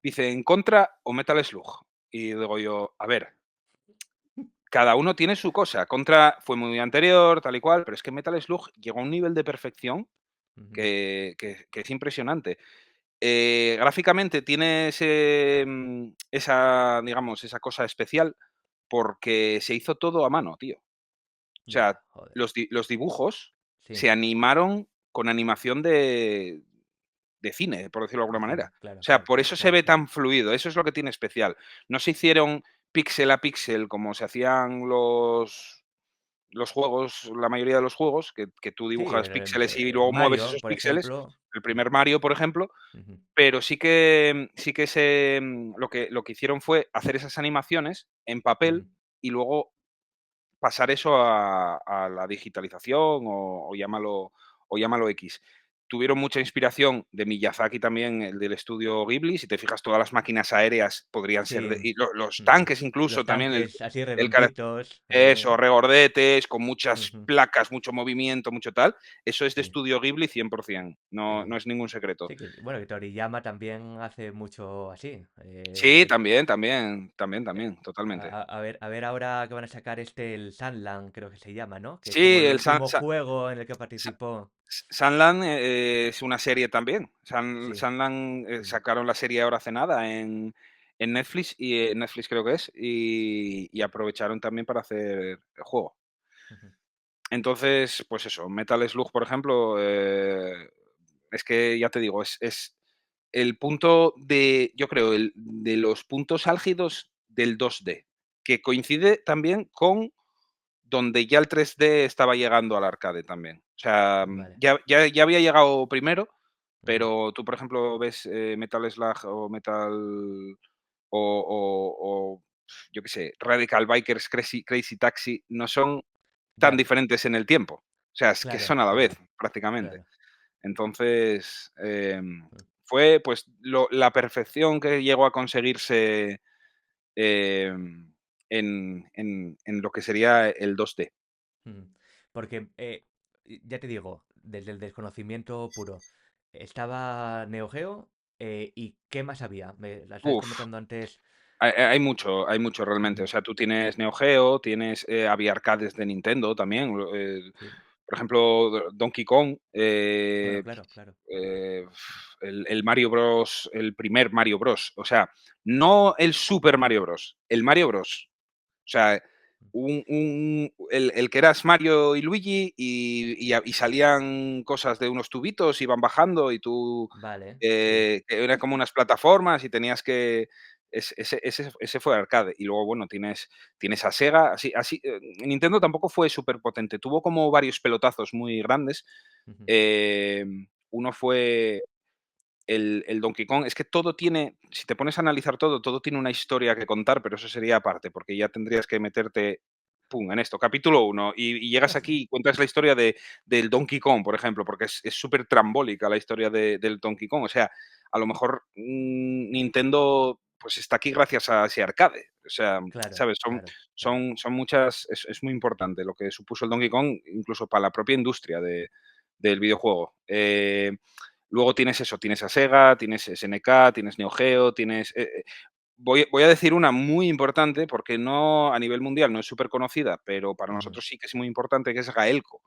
dicen Contra o Metal Slug. Y digo yo, a ver, cada uno tiene su cosa. Contra fue muy anterior, tal y cual, pero es que Metal Slug llegó a un nivel de perfección ujú, que es impresionante. Gráficamente tiene esa, digamos, esa cosa especial porque se hizo todo a mano, tío. O ya, sea, joder. los dibujos Sí, se animaron con animación de cine, por decirlo de de alguna manera. cine. O Claro, sea, claro, por eso se claro, ve claro. tan fluido, eso es lo que tiene especial. No se hicieron píxel a píxel como se hacían los juegos, la mayoría de los juegos, que tú Sí, dibujas píxeles y el luego mueves Mario, esos por píxeles. ejemplo. El Mm, primer Mario, por ejemplo, ujú, pero sí que lo que hicieron fue hacer esas animaciones en ujú, papel y luego pasar eso a la digitalización o llámalo X. Tuvieron mucha inspiración de Miyazaki también, el del estudio Ghibli. Si te fijas, todas las máquinas aéreas podrían ser sí, y los ujú. tanques incluso Los también, tanques así el cara redonditos. eso, regordetes, con muchas Ujú, placas, mucho movimiento, mucho tal. Eso es de sí, estudio Ghibli 100%, no ujú. no es ningún secreto. Sí, bueno, que Toriyama también hace mucho así. Sí, también, también, también, también, totalmente. A ver ahora que van a sacar el Sunland, creo que se llama, ¿no? Que es como Sí, el el San último juego en el que Sa participó. Sunland, es una serie también. Sí. Sunland, Mm, sacaron la serie ahora hace nada en Netflix en Netflix creo que es, y aprovecharon también para hacer el juego. ujú, Entonces, pues eso, Metal Slug, por ejemplo, es que ya te digo, es el punto yo creo, de los puntos álgidos del 2D, que coincide también con donde ya el 3D estaba llegando al arcade también. O sea, vale. ya había llegado primero, Ujú, pero tú, por ejemplo, ves, Metal Slug o o yo qué sé, Radical Bikers, Crazy Taxi, no son tan ya, diferentes en el tiempo. O sea, es que claro, son a la vez, claro, prácticamente. claro. Entonces, Mm, fue, pues, la perfección que llegó a conseguirse, en lo que sería el 2D. mm. Porque, ya te digo, desde el desconocimiento puro, estaba Neo Geo, ¿y qué más había? Me la estabas Uf. comentando antes. Hay mucho realmente. O Ujú, sea, tú tienes Neo Geo, había arcades de Nintendo también, sí. por ejemplo, Donkey Kong, Bueno, claro, claro. eh, el Mario Bros, el primer Mario Bros. O sea, no el Super Mario Bros, el Mario Bros. O sea, el que eras Mario y Luigi y salían cosas de unos tubitos, iban bajando y tú, Vale, sí. que eran como unas plataformas y tenías que... Ese fue arcade. Y luego, bueno, tienes a Sega. Nintendo tampoco fue súper potente. Tuvo como varios pelotazos muy grandes. Ujú. Uno fue el Donkey Kong, es que todo tiene, si te pones a analizar todo, todo tiene una historia que contar, pero eso sería aparte, porque ya tendrías que meterte, pum, en esto, capítulo uno y llegas aquí y cuentas la historia del Donkey Kong, por ejemplo, porque es súper trambólica la historia del Donkey Kong. O sea, a lo mejor Nintendo pues está aquí gracias a ese arcade. O sea, Claro, ¿sabes? claro, claro. Son muchas, es muy importante lo que supuso el Donkey Kong, incluso para la propia industria del videojuego. Luego tienes eso, tienes a Sega, tienes SNK, tienes Neo Geo, voy a decir una muy importante, porque no a nivel mundial no es súper conocida, pero para Ujú. nosotros sí que es muy importante, que es Gaelco.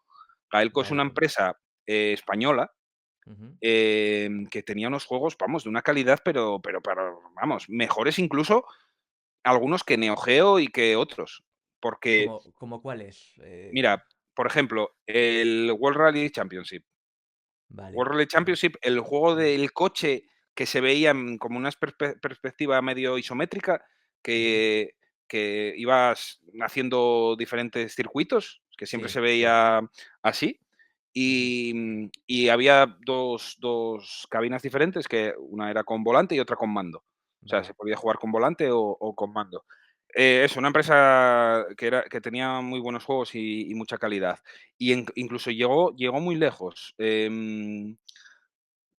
Gaelco es una Gaelco. empresa, española, Ujú. que tenía unos juegos, vamos, de una calidad, pero vamos, mejores incluso algunos que Neo Geo y que otros. Porque, ¿Cómo cuál es? mira, por ejemplo, el World Rally Championship. Vale, World Rally vale. Championship, el juego Ujú, del coche que se veía, como una perspectiva medio isométrica, ujú. que ibas haciendo diferentes circuitos, que siempre Sí, se sí. veía así, Ujú. y había dos cabinas diferentes, que una era con volante y otra con mando. O sea, se Vale. podía jugar con volante o con mando. Es una empresa que tenía muy buenos juegos y mucha calidad. Y incluso llegó muy lejos.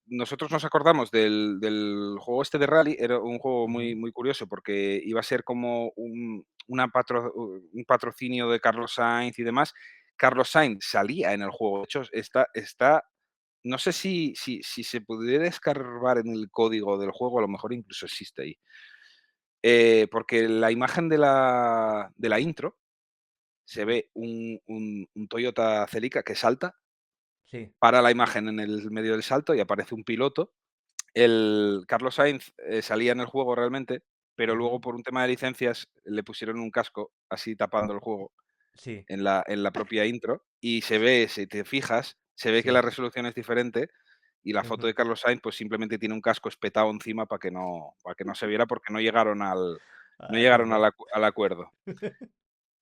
Nosotros nos acordamos del juego este de rally, era un juego Ujú. muy curioso, porque iba a ser como un patrocinio de Carlos Sainz y demás. Carlos Sainz salía en el juego. De hecho, no sé si se pudiera escarbar en el código del juego, a lo mejor incluso existe ahí. Porque la imagen de la intro se Ujú. ve un Toyota Celica que salta, Sí. para la imagen en el medio del salto y aparece un piloto. El Carlos Sainz, salía en el juego realmente, pero luego Ujú. por un tema de licencias le pusieron un casco así tapando el juego Sí, en la propia intro, y se ve, si te fijas, se ve que la sí. resolución es diferente, y la foto Ujú. de Carlos Sainz, pues simplemente tiene un casco espetado encima para que no se viera, porque no Ah, qué llegaron bueno. al acuerdo.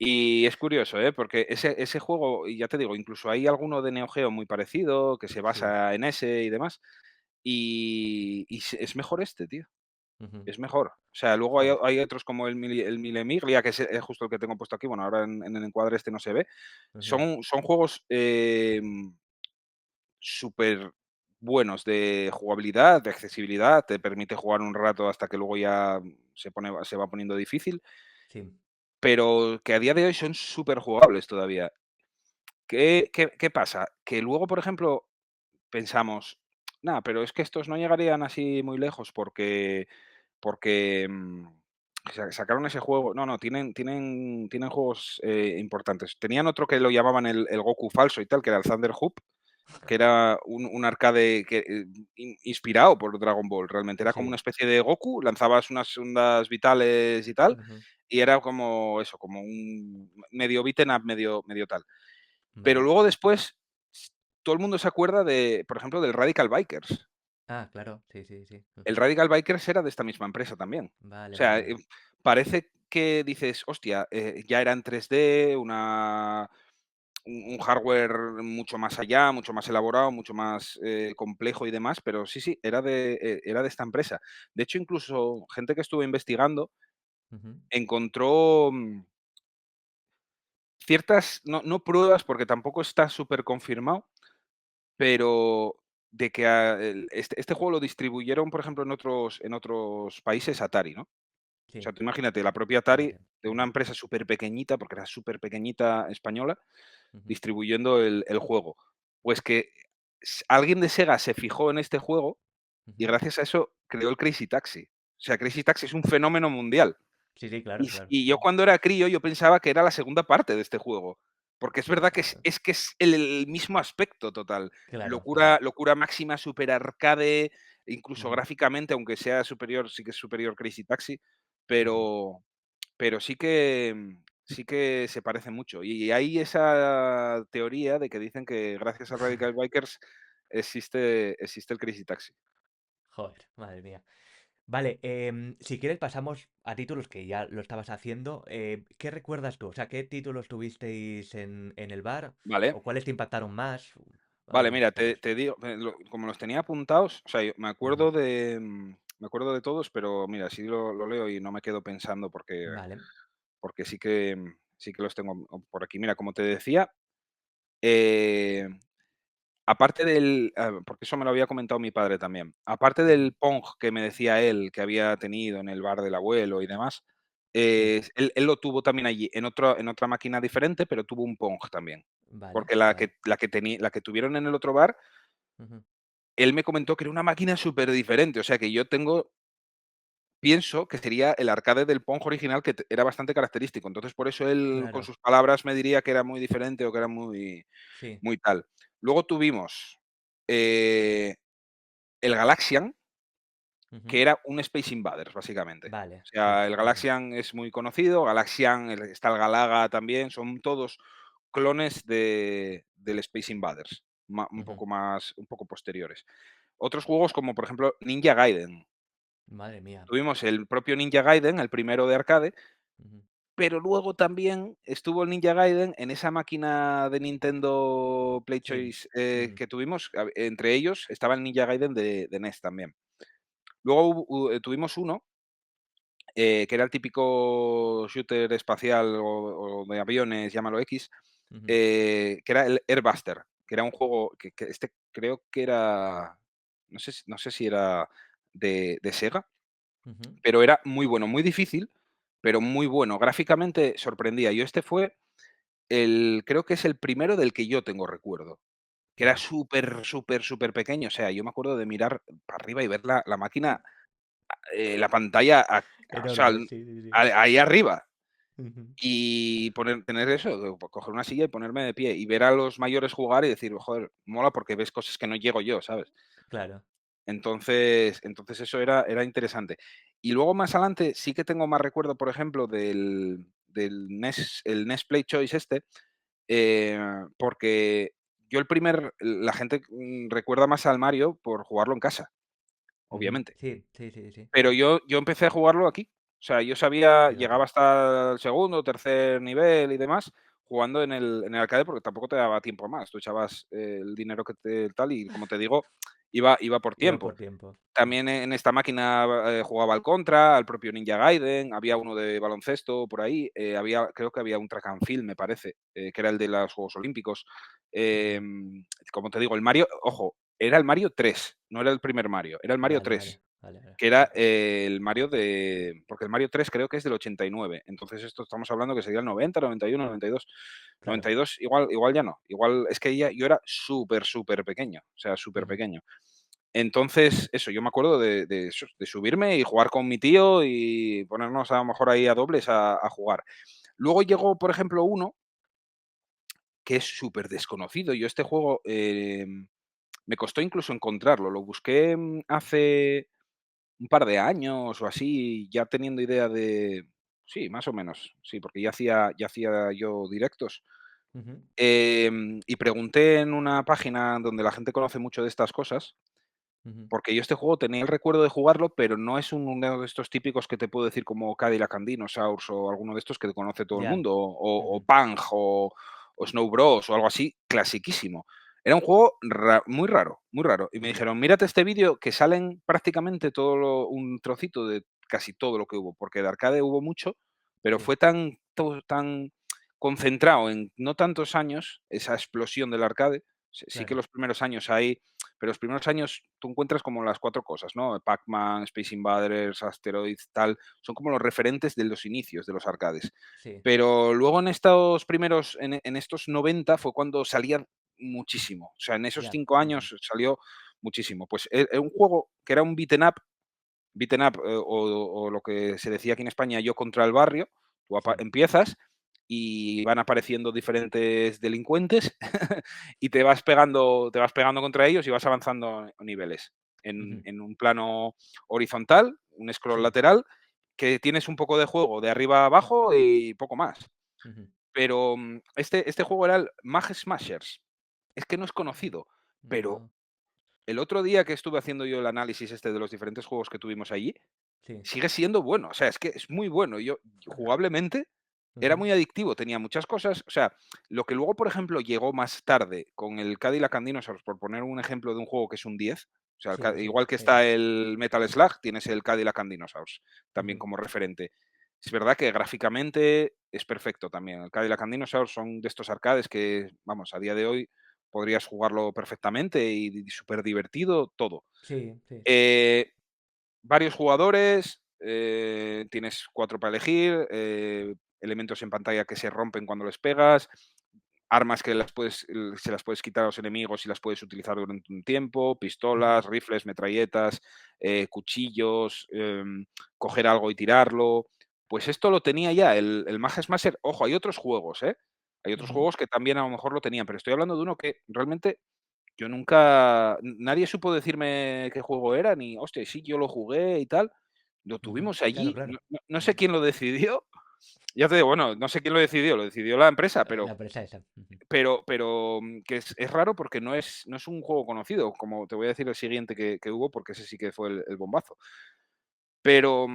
Y es curioso, ¿eh? Porque ese juego, y ya te digo, incluso hay alguno de Neo Geo muy parecido, que se Sí. basa en ese y demás, es mejor este, tío, Ujú. es mejor. O sea, luego hay Joder. otros como el Mille Miglia, que es justo el que tengo puesto aquí, bueno, ahora en el encuadre este no se ve. Ujú. Son juegos, súper buenos de jugabilidad, de accesibilidad, te permite jugar un rato hasta que luego ya se va poniendo difícil, Sí. pero que a día de hoy son súper jugables todavía. ¿Qué pasa? Que luego, por ejemplo, pensamos: "Nada, pero es que estos no llegarían así muy lejos porque sacaron ese juego". No, no, tienen juegos, importantes. Tenían otro que lo llamaban el Goku falso y tal, que era el Thunder Hoop, que era un arcade que, inspirado por Dragon Ball, realmente. Era como una Sí. especie de Goku, lanzabas unas ondas vitales y tal, Ujú. y era como eso, como un medio beaten up, medio tal. Pero Vale. luego después, todo el mundo se acuerda por ejemplo, del Radical Bikers. Ah, claro. Sí, sí, sí. El Ujú. Radical Bikers era de esta misma empresa también. O Vale, vale, sea, vale. parece que dices: "Hostia, ya era en 3D, un hardware mucho más allá, mucho más elaborado, mucho más, complejo y demás", pero sí, sí, era de esta empresa. De hecho, incluso gente que estuvo investigando Ujú. encontró, ciertas, no pruebas, porque tampoco está súper confirmado, pero de que este juego lo distribuyeron, por ejemplo, en otros países Atari, ¿no? O Sí. sea, tú imagínate, la propia Atari, Vale. de una Ujú. empresa súper pequeñita, porque era súper pequeñita española, Ujú. distribuyendo el juego. Pues que alguien de Sega se fijó en este juego y Ujú. gracias a eso creó el Crazy Taxi. O sea, Crazy Taxi es un fenómeno mundial. Sí, sí, claro, Y, claro. y yo cuando era crío, yo pensaba que era la segunda parte de este juego. porque es verdad que Joder. es el mismo aspecto total. Claro, claro. Locura máxima, super arcade, incluso Ujú, gráficamente, aunque sea superior, sí que es superior Crazy Taxi, ujú. pero sí que sí que se parece mucho. Y hay esa teoría de que dicen que gracias a Radical Bikers existe el Crazy Taxi. Joder, madre mía. Vale, si quieres pasamos a títulos que ya lo estabas haciendo. ¿Qué recuerdas tú? O sea, ¿qué títulos tuvisteis en el bar? Vale. ¿O cuáles te impactaron más? Vale, Algunos mira, pocos. te digo, como los tenía apuntados, o sea, yo Ujú. me acuerdo de todos, pero mira, sí lo leo y no me quedo pensando Vale. porque sí que los tengo por aquí. Mira, como te decía, eh, aparte porque eso me lo había comentado mi padre también, aparte Ujú. del Pong que me decía él que había tenido en el bar del abuelo y demás, Sí, él lo tuvo también allí, en otra máquina diferente, pero tuvo un Pong también. vale, Porque vale. la que tuvieron en el otro bar, Ujú. él me comentó que era una máquina súper diferente. O sea, que yo pienso que sería el arcade del Pong original, que era bastante característico. Entonces, por eso él, con Claro, sus palabras, me diría que era muy diferente o que era sí. muy tal. Luego tuvimos eh, el Galaxian, que Ujú. era un Space Invaders, básicamente. O Vale, sí, sea, el sí, sí. Galaxian es muy conocido, Galaxian, está el Galaga también, son todos clones del Space Invaders, Ujú. un poco posteriores. Otros juegos como, por ejemplo, Ninja Gaiden. Madre mía. Tuvimos el propio Ninja Gaiden, el primero de arcade, Ujú. pero luego también estuvo el Ninja Gaiden en esa máquina de Nintendo Play Sí. Choice, Ujú. que tuvimos. Entre ellos estaba el Ninja Gaiden de NES también. Luego tuvimos uno, que era el típico shooter espacial o de aviones, llámalo X, Ujú. que era el Airbuster, que era un juego que este creo que era, no sé si era de Sega, Ujú. pero era muy bueno, muy difícil, pero muy bueno. Gráficamente sorprendía. Yo este fue creo que es el primero del que yo tengo recuerdo, que era Claro. súper, súper, súper pequeño. O sea, yo me acuerdo de mirar para arriba y ver la máquina, la pantalla, o sea, Enorme, sí, sí, sí. ahí arriba. Ujú. Y tener eso, coger una silla y ponerme de pie y ver a los mayores jugar y decir, joder, mola porque ves cosas que no llego yo, ¿sabes? Claro. Entonces eso era interesante. Y luego más adelante sí que tengo más recuerdo, por ejemplo, del NES, el NES Play Choice este, eh, porque la gente recuerda más al Mario por jugarlo en casa, Ujú. obviamente. Sí, sí, sí, sí. Pero yo empecé a jugarlo aquí. O sea, yo Fíjate. llegaba hasta el segundo, tercer nivel y demás, jugando en el arcade porque tampoco te daba tiempo más. Tú echabas el dinero que te tal y, como te digo, iba por Iba tiempo. por tiempo. Mm. También en esta máquina, jugaba al Contra, al propio Ninja Gaiden, había uno de baloncesto por ahí, creo que había un Track and Field, me parece, que era el de los Juegos Olímpicos. Ujú. Como te digo, el Mario, ojo, era el Mario 3, no era el primer Mario, era el Mario Vale, vale, 3, vale, vale. que era, el Mario porque el Mario 3 creo que es del 89, entonces esto estamos hablando que sería el 90, 91, 92. Claro. 92 igual ya no, igual es que yo era súper, súper pequeño, o sea, súper Ujú. pequeño. Entonces, eso, yo me acuerdo de eso, de subirme y jugar con mi tío y ponernos a lo mejor ahí a dobles a jugar. Luego llegó, por ejemplo, uno que es súper desconocido. Yo este juego, me costó incluso encontrarlo. Lo busqué, hace un par de años o así, ya teniendo idea de sí, más o menos, sí, porque ya hacía yo directos. Ujú. Y pregunté en una página donde la gente conoce mucho de estas cosas. Ujú. Porque yo este juego tenía el recuerdo de jugarlo, pero no es uno de estos típicos que te puedo decir como Cadillac and Dinosaurs o alguno de estos que conoce todo el Ya. mundo, o Ujú. Pang o Snow Bros o algo así, clasiquísimo. Era un juego muy raro, muy raro. Y me Ujú. dijeron, mírate este vídeo que salen prácticamente un trocito de casi todo lo que hubo, porque de arcade hubo mucho, pero Sí, fue tan concentrado en no tantos años esa explosión del arcade. Sí que claro. los primeros años hay, pero los primeros años tú encuentras como las 4 cosas, ¿no? Pac-Man, Space Invaders, Asteroids, tal, son como los referentes de los inicios de los arcades. Sí, Pero luego en estos primeros, en estos 90 fue cuando salía muchísimo. O sea, en esos ya. 5 Ujú. años salió muchísimo. Pues, un juego que era un beaten up, o lo que se decía aquí en España, yo contra el barrio. Tú Sí. empiezas y van apareciendo diferentes delincuentes y te vas pegando contra ellos y vas avanzando niveles Ujú. en un plano horizontal, un scroll Sí. lateral, que tienes un poco de juego de arriba a abajo y poco más. Ujú. Pero este juego era el Mag Smashers. Es que no es conocido, pero No. el otro día que estuve haciendo yo el análisis de los diferentes juegos que tuvimos allí, Sí. sigue siendo bueno. O sea, es que es muy bueno. Yo, jugablemente, era Ujú. muy adictivo. Tenía muchas cosas. O sea, lo que luego, por ejemplo, llegó más tarde con el Cadillac and Dinosaurs, por poner un ejemplo de un juego que es un 10. O sea, Sí, sí, igual que sí. está el Metal Slug, tienes el Cadillac and Dinosaurs también Ujú. como referente. Es verdad que gráficamente es perfecto también. El Cadillac and Dinosaurs son de estos arcades que, vamos, a día de hoy podrías jugarlo perfectamente y súper divertido, todo. Sí, sí. Eh, Varios jugadores, tienes 4 para elegir, elementos en pantalla que se rompen cuando les pegas, armas que se las puedes quitar a los enemigos y las puedes utilizar durante un tiempo, Ujú. pistolas, rifles, metralletas, cuchillos, coger algo y tirarlo. Pues esto lo tenía ya el Mag Smasher. Ojo, hay otros juegos, ¿eh? Hay otros Ujú. juegos que también a lo mejor lo tenían, pero estoy hablando de uno que realmente yo nunca, nadie supo decirme qué juego era, ni, hostia, sí, yo lo jugué y tal. Lo Ujú. tuvimos Claro, allí, claro. no sé Ujú. quién lo decidió. Ya te digo, bueno, no sé quién lo decidió la empresa, La presa esa. Ujú. que es raro porque no es un juego conocido, como te voy a decir el siguiente que hubo, porque ese sí que fue el bombazo. Pero,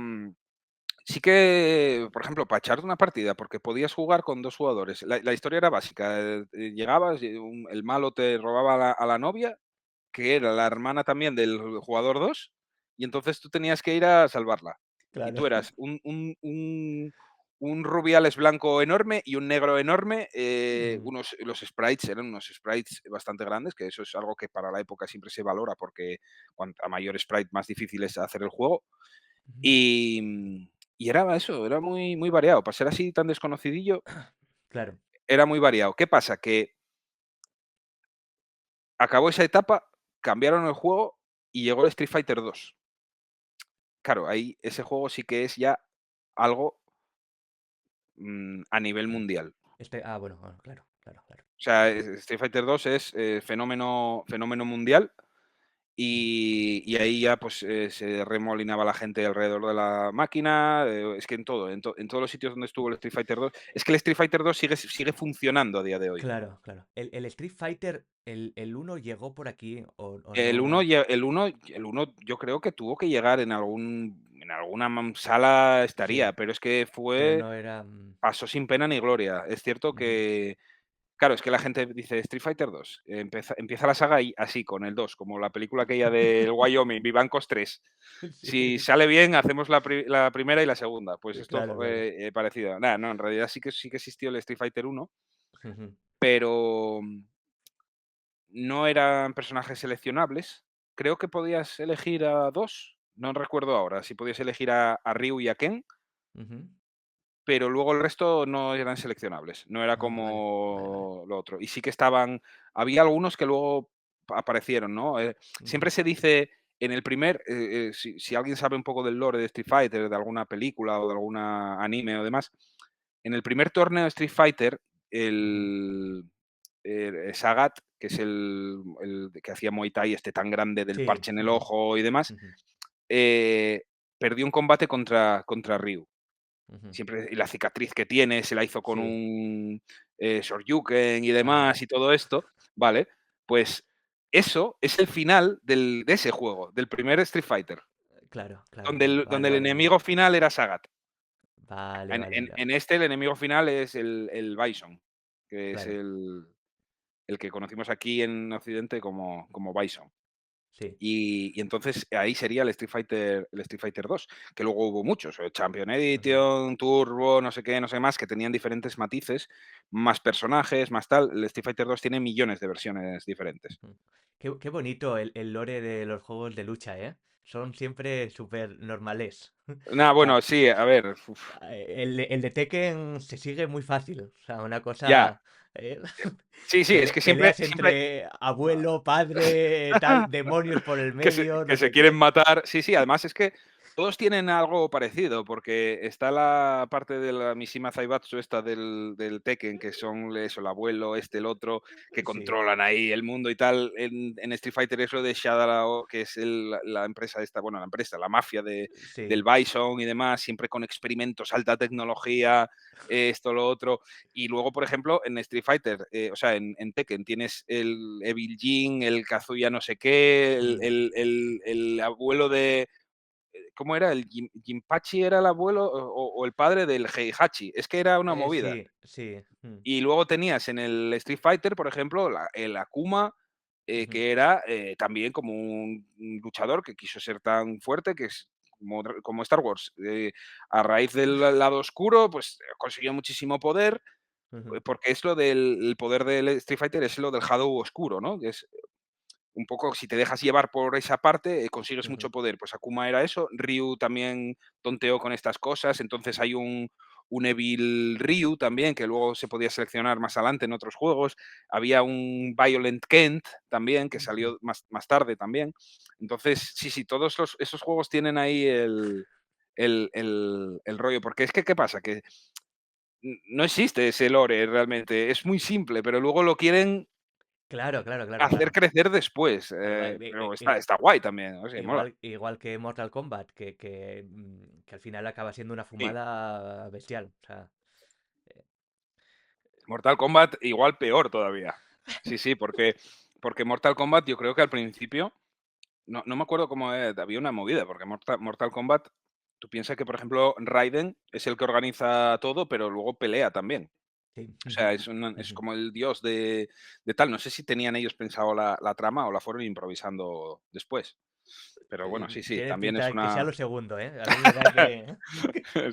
sí que, por ejemplo, para echar una partida, porque podías jugar con 2 jugadores. La historia era básica, llegabas y el malo te robaba a la novia, que era la hermana también del jugador 2 y entonces tú tenías que ir a salvarla. Y Claro. tú eras un rubiales blanco enorme y un negro enorme, Ujú. los sprites eran unos sprites bastante grandes, que eso es algo que para la época siempre se valora, porque a mayor sprite, más difícil es hacer el juego. Ujú. Y era eso, era muy, muy variado. Para ser así tan desconocidillo, Claro. era muy variado. ¿Qué pasa? Que acabó esa etapa, cambiaron el juego y llegó el Street Fighter 2. Claro, ahí ese juego sí que es ya algo, a nivel Ujú. mundial. Bueno, bueno, claro, claro, claro. O sea, Street Fighter 2 es, fenómeno mundial y ahí ya, pues, se remolinaba la gente alrededor de la máquina, es que en todos los sitios donde estuvo el Street Fighter 2 es que el Street Fighter 2 sigue funcionando a día de hoy. Claro, claro. El Street Fighter, el uno llegó por aquí o El uno no. lle el uno yo creo que tuvo que llegar en alguna sala Sí, estaría, pero es que pero no era. pasó sin pena ni gloria. Es cierto Ujú. que, claro, es que la gente dice Street Fighter 2, empieza la saga y así, con el 2 como la película aquella del Wyoming, Vivancos 3. Si Sí, sale bien, hacemos la primera y la segunda. Pues esto claro, claro. fue, parecido. Nada, no, en realidad sí que existió el Street Fighter 1, Ujú. pero no eran personajes seleccionables. Creo que podías elegir a 2, no recuerdo ahora, si podías elegir a Ryu y a Ken, Ujú. pero luego el resto no eran seleccionables, no era Ah, vale, vale, vale. como lo otro. Y sí que había algunos que luego aparecieron, ¿no? Siempre Ujú. se dice en el primer, si alguien sabe un poco del lore de Street Fighter, de alguna película o de alguna anime o demás, en el primer torneo de Street Fighter, Ujú. el, Sagat, que es el que hacía Muay Thai, este tan grande del Sí. parche en el Ujú. ojo y demás, Ujú. eh, perdió un combate contra Ryu. Ujú. Siempre, y la cicatriz que tiene se la hizo con Sí. un, Shoryuken y Ah, demás vale. y todo esto, ¿vale? Pues eso es el final de ese juego, del primer Street Fighter, Claro, claro, donde claro. el Vale, donde el vale, vale. enemigo final era Sagat. Vale, En vale, en vale, vale. en este, el enemigo final es el Bison, que es Claro. el que conocimos aquí en Occidente como Bison. Sí. Y entonces ahí sería el Street Fighter 2, que luego hubo muchos, Champion Ujú. Edition, Turbo, no sé qué, no sé más, que tenían diferentes matices, más personajes, más tal. El Street Fighter 2 tiene millones de versiones diferentes. Ujú. Qué bonito el lore de los juegos de lucha, ¿eh? Son siempre súper normales. Nada, O sea, bueno, sí, a ver, el de Tekken se sigue muy fácil. O sea, una ya. cosa. eh, Sí, sí, es que siempre, Peleas siempre entre abuelo, padre, tal, demonios por el que se, medio, no que se sé quieren qué. matar. Sí, sí, además es que Todos tienen algo parecido, porque está la parte de la Mishima Zaibatsu esta del Tekken, que son eso, el abuelo, este, el otro, que Sí, controlan ahí el mundo y tal. En Street Fighter es lo de Shadaloo, que es la empresa esta, bueno, la empresa, la mafia sí, del Bison y demás, siempre con experimentos, alta tecnología, esto, lo otro. Y luego, por ejemplo, en Street Fighter, o sea, en Tekken tienes el Evil Jin, el Kazuya no sé qué, mm, el abuelo de ¿cómo era? ¿El Jinpachi era el abuelo o el padre del Heihachi? Es que era una movida. sí, sí, Y luego tenías en el Street Fighter, por ejemplo, el Akuma, ujú, que era, también como un luchador que quiso ser tan fuerte, que es como Star Wars. A raíz del lado oscuro, pues, consiguió muchísimo poder, ujú, porque es lo del el poder del Street Fighter es lo del Shadow oscuro, ¿no? Que es un poco, si te dejas llevar por esa parte, consigues ujú, mucho poder. Pues Akuma era eso, Ryu también tonteó con estas cosas, entonces hay un Evil Ryu también, que luego se podía seleccionar más adelante en otros juegos. Había un Violent Kent también, que ujú. salió más tarde también. Entonces, sí, sí, todos esos juegos tienen ahí el rollo. Porque es que, ¿qué pasa? Que no existe ese lore realmente, es muy simple, pero luego lo quieren Claro, claro, claro, hacer claro. crecer después, Igual, pero está guay también, o sea, mola. igual que Mortal Kombat, que al final acaba siendo una Sí, fumada bestial. O sea, eh, Mortal Kombat igual peor todavía. Sí, sí, porque Mortal Kombat yo creo que al principio, no me acuerdo cómo había una movida, porque Mortal Kombat, tú piensas que, por ejemplo, Raiden es el que organiza todo, pero luego pelea también. sí. O sea, Ujú, es ujú. como el dios de tal. No sé si tenían ellos pensado la trama o la fueron improvisando después. Pero bueno, sí, sí, Tiene también es pinta que sea una... lo segundo, ¿eh? A mí me da que...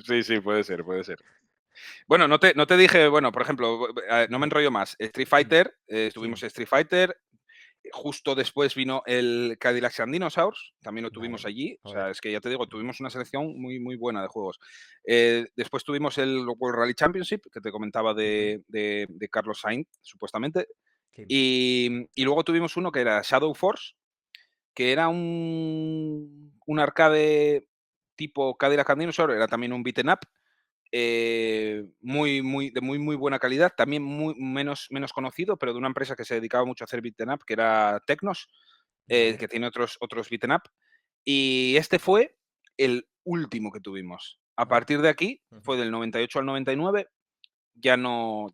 Sí, sí, puede ser, puede ser. Bueno, no te dije, bueno, por ejemplo, no me Ujú, enrollo más. Street ujú. Fighter, Sí, tuvimos Street Fighter, justo después vino el Cadillacs and Dinosaurs, también lo tuvimos vale. allí. O sea, Joder. es que ya te digo, Ujú. tuvimos una selección muy, muy buena de juegos. Después tuvimos el World Rally Championship, que te comentaba Ujú. de Carlos Sainz, supuestamente. Sí. Y luego tuvimos uno que era Shadow Force, que era un arcade tipo Cadillac and Dinosaurs, era también un beaten up, de muy, muy buena calidad, también menos conocido, pero de una empresa que se dedicaba mucho a hacer beaten up, que era Tecnos, Vale. que tiene otros beaten up. Y este fue el último que tuvimos. A Ah, partir de aquí, ujú. fue del 98 al 99, ya no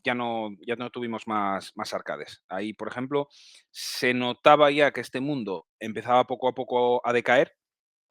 tuvimos más arcades. Ahí, por ejemplo, se notaba ya que este mundo empezaba poco a poco a decaer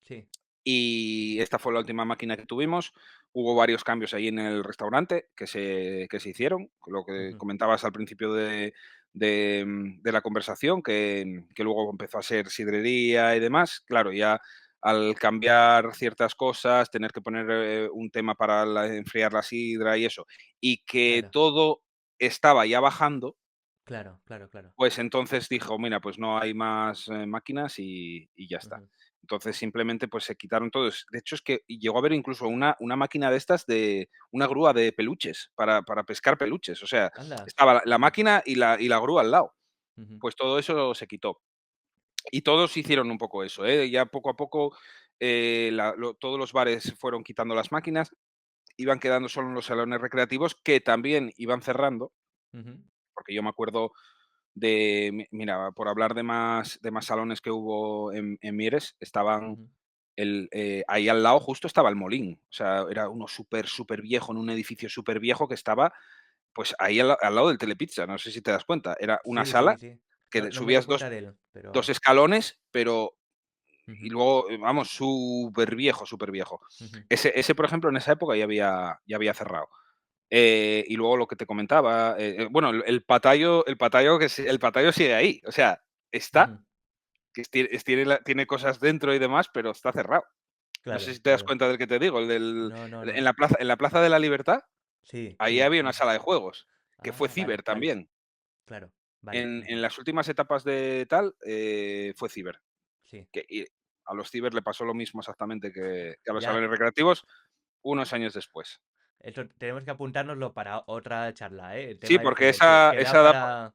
Sí. y esta fue la última máquina que tuvimos. Hubo varios cambios ahí en el restaurante que se hicieron, lo que Ujú. comentabas al principio de la conversación, que luego empezó a ser sidrería y demás. Claro, ya al cambiar ciertas cosas, tener que poner un tema para enfriar la sidra y eso, y que Claro, todo estaba ya bajando, claro, claro, claro. pues entonces dijo: "Mira, pues no hay más, máquinas y ya está". Ujú. Entonces simplemente, pues se quitaron todos. De hecho, es que llegó a haber incluso una máquina de estas de una grúa de peluches para pescar peluches. O sea, Anda. estaba la Ujú, máquina y la grúa al lado. ujú, Pues todo eso se quitó. Y todos hicieron un poco eso, ¿eh? Ya poco a poco, todos los bares fueron quitando las máquinas, iban quedando solo en los salones recreativos, que también iban cerrando, ujú, porque yo me acuerdo mira, por hablar de más salones que hubo en Mieres, estaban ujú. ahí al lado justo estaba el Molín. O sea, era uno súper, súper viejo, en un edificio súper viejo que estaba, pues ahí al lado del Telepizza, no sé si te das cuenta. Era una Sí, sí, sala sí. No, que no me di subías cuenta dos de él, dos pero... escalones, pero y Ujú, luego, vamos, súper viejo, súper viejo. ujú, Ese, por ejemplo, en esa época ya había cerrado. Y luego lo que te comentaba, bueno, el patayo el patayo sigue ahí, o sea, está, ujú. que tiene cosas dentro y demás, pero está cerrado. No sé Claro, si te das claro. cuenta del que te digo, No, no, en no. la Plaza de la Libertad, Sí, ahí sí. había una Ujú. sala de juegos, que fue Ah, vale, Ciber vale. también. Claro, vale. En Ujú. las últimas etapas de tal, fue Ciber. Sí. Y a los Ciber le pasó lo mismo exactamente que a los Ya, salones recreativos unos años después. Eso tenemos que apuntárnoslo para otra charla, ¿eh? El Sí, tema porque este, que da esa da pa para...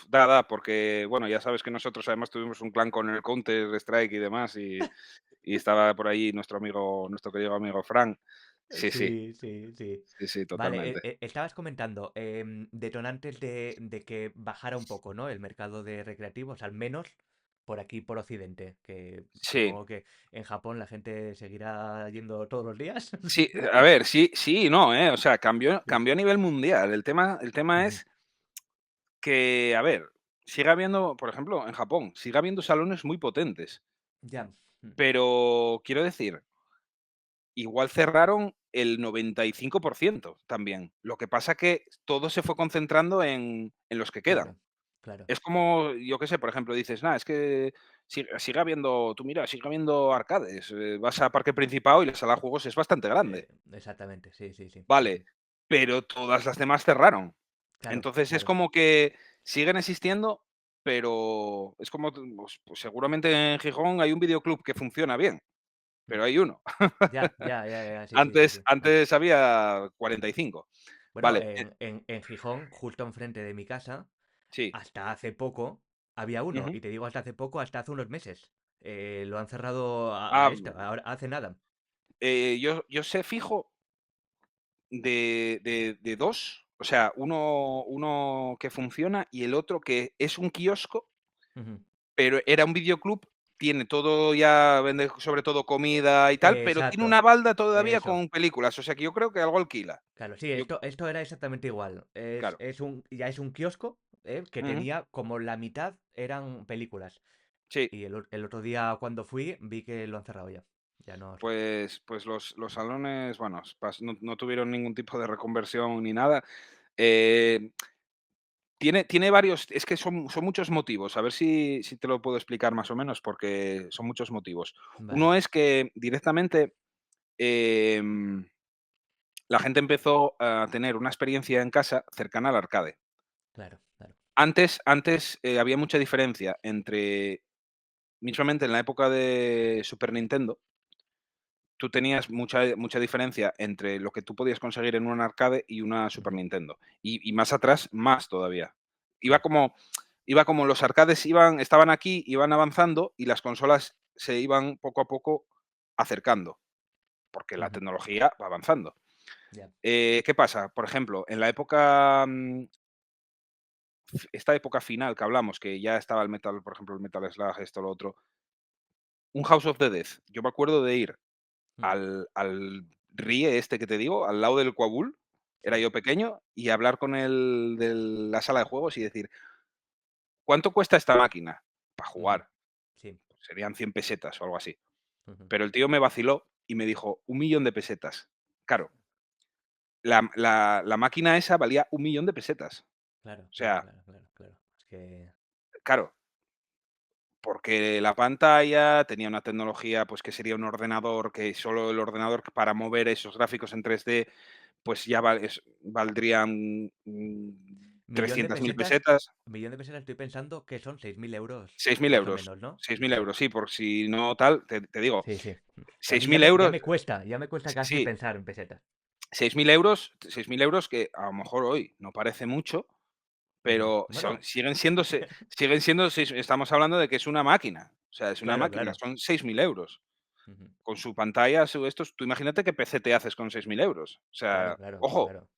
da, porque, bueno, ya sabes que nosotros además tuvimos un clan con el Counter Strike y demás, y estaba por ahí nuestro querido amigo Frank. Sí, sí, Sí, sí, sí. sí, sí, Vale, totalmente. estabas comentando detonantes de que bajara un poco, ¿no? El mercado de recreativos, al menos por aquí, por Occidente, que Sí, supongo que en Japón la gente seguirá yendo todos los días. sí, a ver, sí, sí y no, ¿eh? O sea, Sí. cambió a nivel mundial. El tema Ujú. es que, a ver, sigue habiendo, por ejemplo, en Japón, sigue habiendo salones muy potentes, Ya. Mm. pero quiero decir, igual cerraron el 95% también. Lo que pasa que todo se fue concentrando en los que quedan. Claro, claro. Es como, yo qué sé, por ejemplo, dices: "Nada, es que sigue habiendo, tú mira, sigue habiendo arcades, vas a Parque Principado y la sala de juegos es bastante grande". Exactamente, sí, sí, sí. Vale, Ujú. pero todas las demás cerraron. Claro, Entonces es claro. como que siguen existiendo, pero es como, pues seguramente en Gijón hay un videoclub que funciona bien, Mm. pero hay uno. Ya, ya, ya, ya, sí, sí, sí, Antes sí. antes había 45. Bueno, Vale, en Gijón, justo enfrente de mi casa, sí. hasta hace poco había uno, Ujú. y te digo hasta hace poco, hasta hace unos meses. Lo han cerrado a Ah, esto, ahora, hace nada. yo sé fijo de 2, o sea, uno que funciona y el otro que es un kiosco, Ujú. pero era un videoclub, tiene todo ya, vende sobre todo comida y tal, pero tiene Exacto, una balda todavía eso. con películas, o sea, que yo creo que algo alquila. Claro, sí, Yo esto era exactamente igual. claro, Ya es un kiosco, que ujú, tenía como la mitad eran películas. sí, Y el otro día cuando fui vi que lo han cerrado ya. Ya no está. pues los salones, bueno, no tuvieron ningún tipo de reconversión ni nada. Eh, tiene varios, es que son muchos motivos, a ver si te lo puedo explicar más o menos, porque son muchos motivos. Vale, Uno es que directamente, em, la gente empezó a tener una experiencia en casa cercana al arcade. claro, claro. Antes, había mucha diferencia entre mismamente en la época de Super Nintendo, tú tenías mucha diferencia entre lo que tú podías conseguir en un arcade y una Super Ujú. Nintendo. Y más atrás, más todavía. Iba Ya. como iba como los arcades estaban aquí, iban avanzando y las consolas se iban poco a poco acercando, porque la Ujú. tecnología va avanzando. Ya. ¿Qué pasa? Por ejemplo, en la época, esta época final que hablamos, que ya estaba el Metal, por ejemplo, el Metal Slug, esto, lo otro, un House of the Dead. Yo me acuerdo de ir Mm. al RIE este que te digo, al lado del Coabul, era Sí. yo pequeño, y hablar con el de la sala de juegos y decir: "¿Cuánto cuesta esta máquina?". Para Ujú. jugar, Sí. serían 100 pesetas o algo así. Ujú. Pero el tío me vaciló y me dijo: "1.000.000 de pesetas". Claro, la máquina esa valía 1.000.000 de pesetas. Claro, O claro, sea, claro, claro, claro. Es que... claro, porque la pantalla tenía una tecnología, pues, que sería un ordenador, que solo el ordenador para mover esos gráficos en 3D, pues, ya valdrían, Millón de 300.000 pesetas, pesetas, millón de pesetas estoy pensando que son 6.000 euros, 6.000 más o euros. menos, ¿no? 6.000 euros, sí, por si no tal, te digo, Sí, sí. A seis mí ya mil me, euros, ya me cuesta casi sí, pensar en pesetas. 6.000 euros que a lo mejor hoy no parece mucho, Ujú. pero Bueno, siguen siendo estamos hablando de que es una máquina, o sea, es una claro, máquina, claro. son 6.000 euros. Ujú. Con su pantalla, su estos, tú imagínate qué PC te haces con 6.000 euros. O Claro, sea, claro, ojo, claro.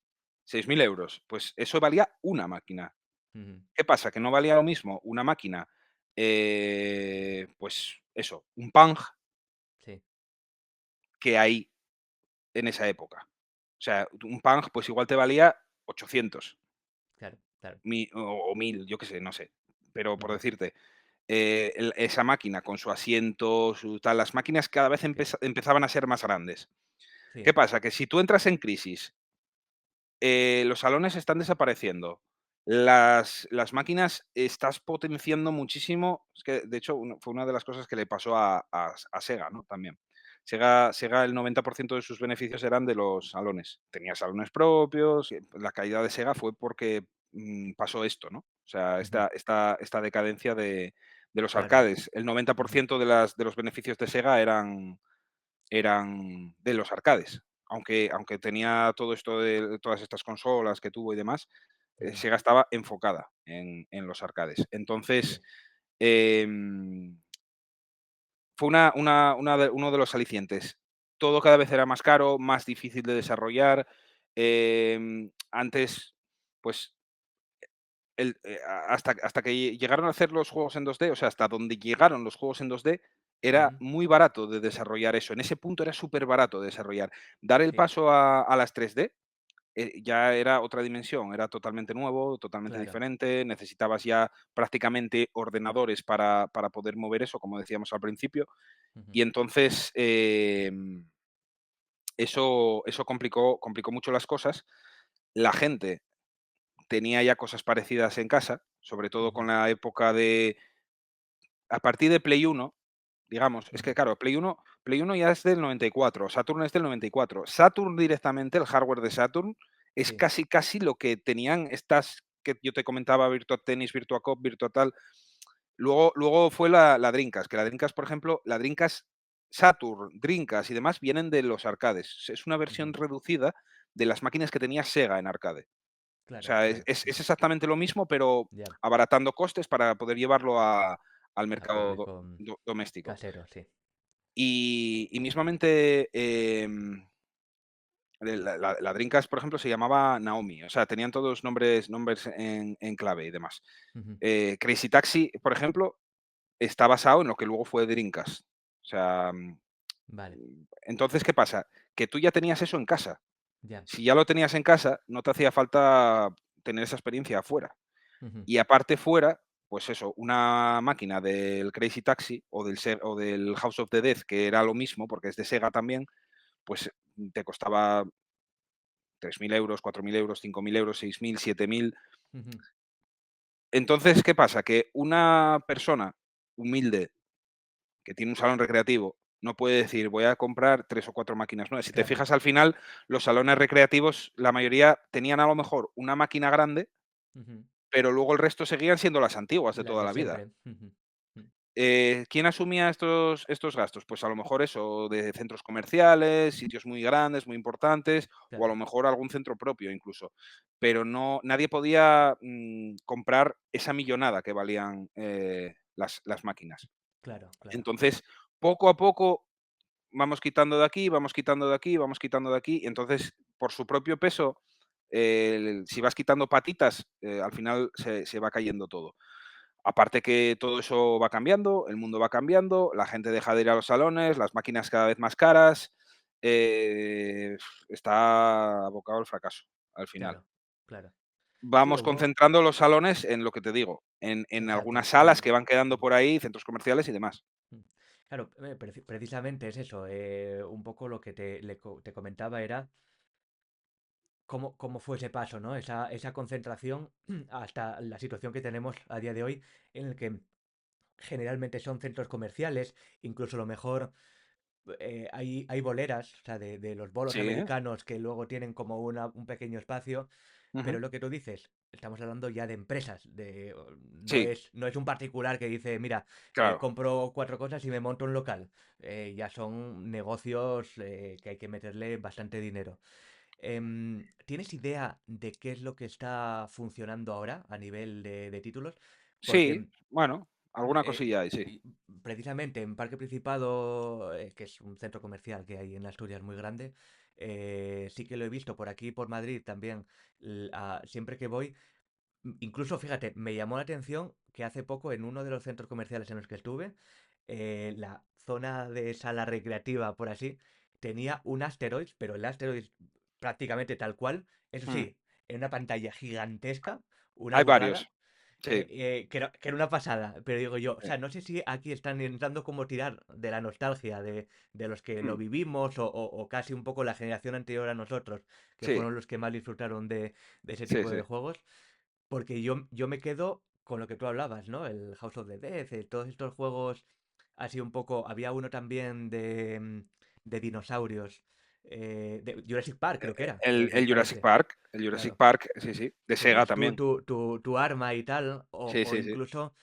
6.000 euros, pues eso valía una máquina. Ujú. ¿Qué pasa? Que no valía lo mismo una máquina, pues eso, un Pang Sí, que hay en esa época. O sea, un Pang, pues igual te valía 800 claro, claro. o 1.000, yo qué sé, no sé. Pero por Ujú. decirte, esa máquina con su asiento, su tal, las máquinas cada vez Sí, empezaban a ser más grandes. sí. ¿Qué pasa? Que si tú entras en crisis, los salones están desapareciendo. Las máquinas estás potenciando muchísimo. Es que, de hecho, fue una de las cosas que le pasó a Sega, ¿no? También. Sega, el 90% de sus beneficios eran de los salones. Tenía salones propios. La caída de Sega fue porque pasó esto, ¿no? O sea, Ujú. esta decadencia de los Claro. arcades. El Ujú. 90% de los beneficios de Sega eran de los arcades. aunque tenía todo esto de todas estas consolas que tuvo y demás, Ujú. Sega estaba enfocada en los arcades. Entonces, Sí. em, fue uno de los alicientes. Todo cada vez era más caro, más difícil de desarrollar. Antes, pues, hasta que llegaron a hacer los juegos en 2D, o sea, hasta donde llegaron los juegos en 2D, era Ujú. muy barato de desarrollar eso. En ese punto era súper barato de desarrollar. Dar el Sí, paso a las 3D, ya era otra dimensión, era totalmente nuevo, totalmente claro. diferente. Necesitabas ya prácticamente ordenadores para poder mover eso, como decíamos al principio. Ujú. Y entonces, eso complicó mucho las cosas. La gente tenía ya cosas parecidas en casa, sobre todo con Ujú. la época de a partir de Play 1, digamos, es que Ujú. claro, Play 1 ya es del 94, Saturn es del 94. Saturn directamente, el hardware de Saturn, es Sí. casi lo que tenían estas que yo te comentaba, Virtua Tennis, Virtua Cop, Virtua tal. Luego fue la Dreamcast, que la Dreamcast, por ejemplo, la Dreamcast Saturn, Dreamcast y demás vienen de los arcades. Es una versión Ujú. reducida de las máquinas que tenía Sega en arcade. O Claro, sea, es claro. es Ujú. es exactamente lo mismo, pero Ya, abaratando costes para poder llevarlo al a mercado público doméstico. casero, sí. Y mismamente, la Dreamcast, por ejemplo, se llamaba Naomi, o sea, tenían todos nombres en clave y demás. Ujú. Crazy Taxi, por ejemplo, está basado en lo que luego fue Dreamcast. O sea, Vale, entonces, ¿qué pasa? Que tú ya tenías eso en casa. ya. Si ya lo tenías en casa, no te hacía falta tener esa experiencia afuera. Ujú. Y aparte fuera, pues eso, una máquina del Crazy Taxi o del House of the Dead, que era lo mismo, porque es de Sega también, pues te costaba 3.000 euros, 4.000 euros, 5.000 euros, 6.000, 7.000. Ujú. Entonces, ¿qué pasa? Que una persona humilde que tiene un salón recreativo no puede decir, voy a comprar 3 o 4 máquinas nuevas. Si te Claro. fijas al final, los salones recreativos, la mayoría tenían a lo mejor una máquina grande, Ujú. pero luego el resto seguían siendo las antiguas de Las toda de la vida. siempre. Ujú. Mm. ¿Quién asumía estos gastos? Pues a lo mejor eso, de centros comerciales, sitios muy grandes, muy importantes, o a lo Claro, mejor algún centro propio incluso. Pero no, nadie podía comprar esa millonada que valían las máquinas. claro, claro. Entonces, poco a poco vamos quitando de aquí, vamos quitando de aquí, vamos quitando de aquí. Y entonces, por su propio peso, si vas quitando patitas, al final se va cayendo todo. Aparte que todo eso va cambiando, el mundo va cambiando, la gente deja de ir a los salones, las máquinas cada vez más caras, eh, está abocado al fracaso al final. Claro, claro. Sí, Vamos hubo. concentrando los salones en lo que te digo, en algunas Exacto. salas que van quedando por ahí, centros comerciales y demás. Mm. Claro, precisamente es eso. Un poco lo que te comentaba era cómo fue ese paso, ¿no? Esa concentración hasta la situación que tenemos a día de hoy, en el que generalmente son centros comerciales, incluso a lo mejor hay boleras, o sea, de los bolos Sí, ¿eh? americanos que luego tienen como un pequeño espacio, Ujú. pero lo que tú dices, estamos hablando ya de empresas, Sí, no es un particular que dice, mira, claro. compro cuatro cosas y me monto un local. Ya son negocios que hay que meterle bastante dinero. ¿Tienes idea de qué es lo que está funcionando ahora a nivel de títulos? Sí, Porque bueno, alguna eh, cosilla hay, sí. precisamente en Parque Principado, que es un centro comercial que hay en Asturias muy grande, sí que lo he visto por aquí, por Madrid también, siempre que voy. Incluso, fíjate, me llamó la atención que hace poco en uno de los centros comerciales en los que estuve, la zona de sala recreativa, por así, tenía un Asteroids, pero el Asteroids prácticamente tal cual, eso Mm. sí, en una pantalla gigantesca, una Hay varios, burrada, sí, que era una pasada, pero digo yo, o sí. sea, no sé si aquí están intentando como tirar de la nostalgia de los que lo Mm, vivimos o casi un poco la generación anterior a nosotros, que sí, fueron los que más disfrutaron de ese sí, tipo sí. de juegos, porque yo me quedo con lo que tú hablabas, ¿no? El House of the Dead, todos estos juegos así un poco. Había uno también de dinosaurios, de Jurassic Park, creo que era, El me Jurassic parece. Park, Claro. sí, sí, de Que Sega tienes también. tu arma y tal, Sí, o sí, sí. incluso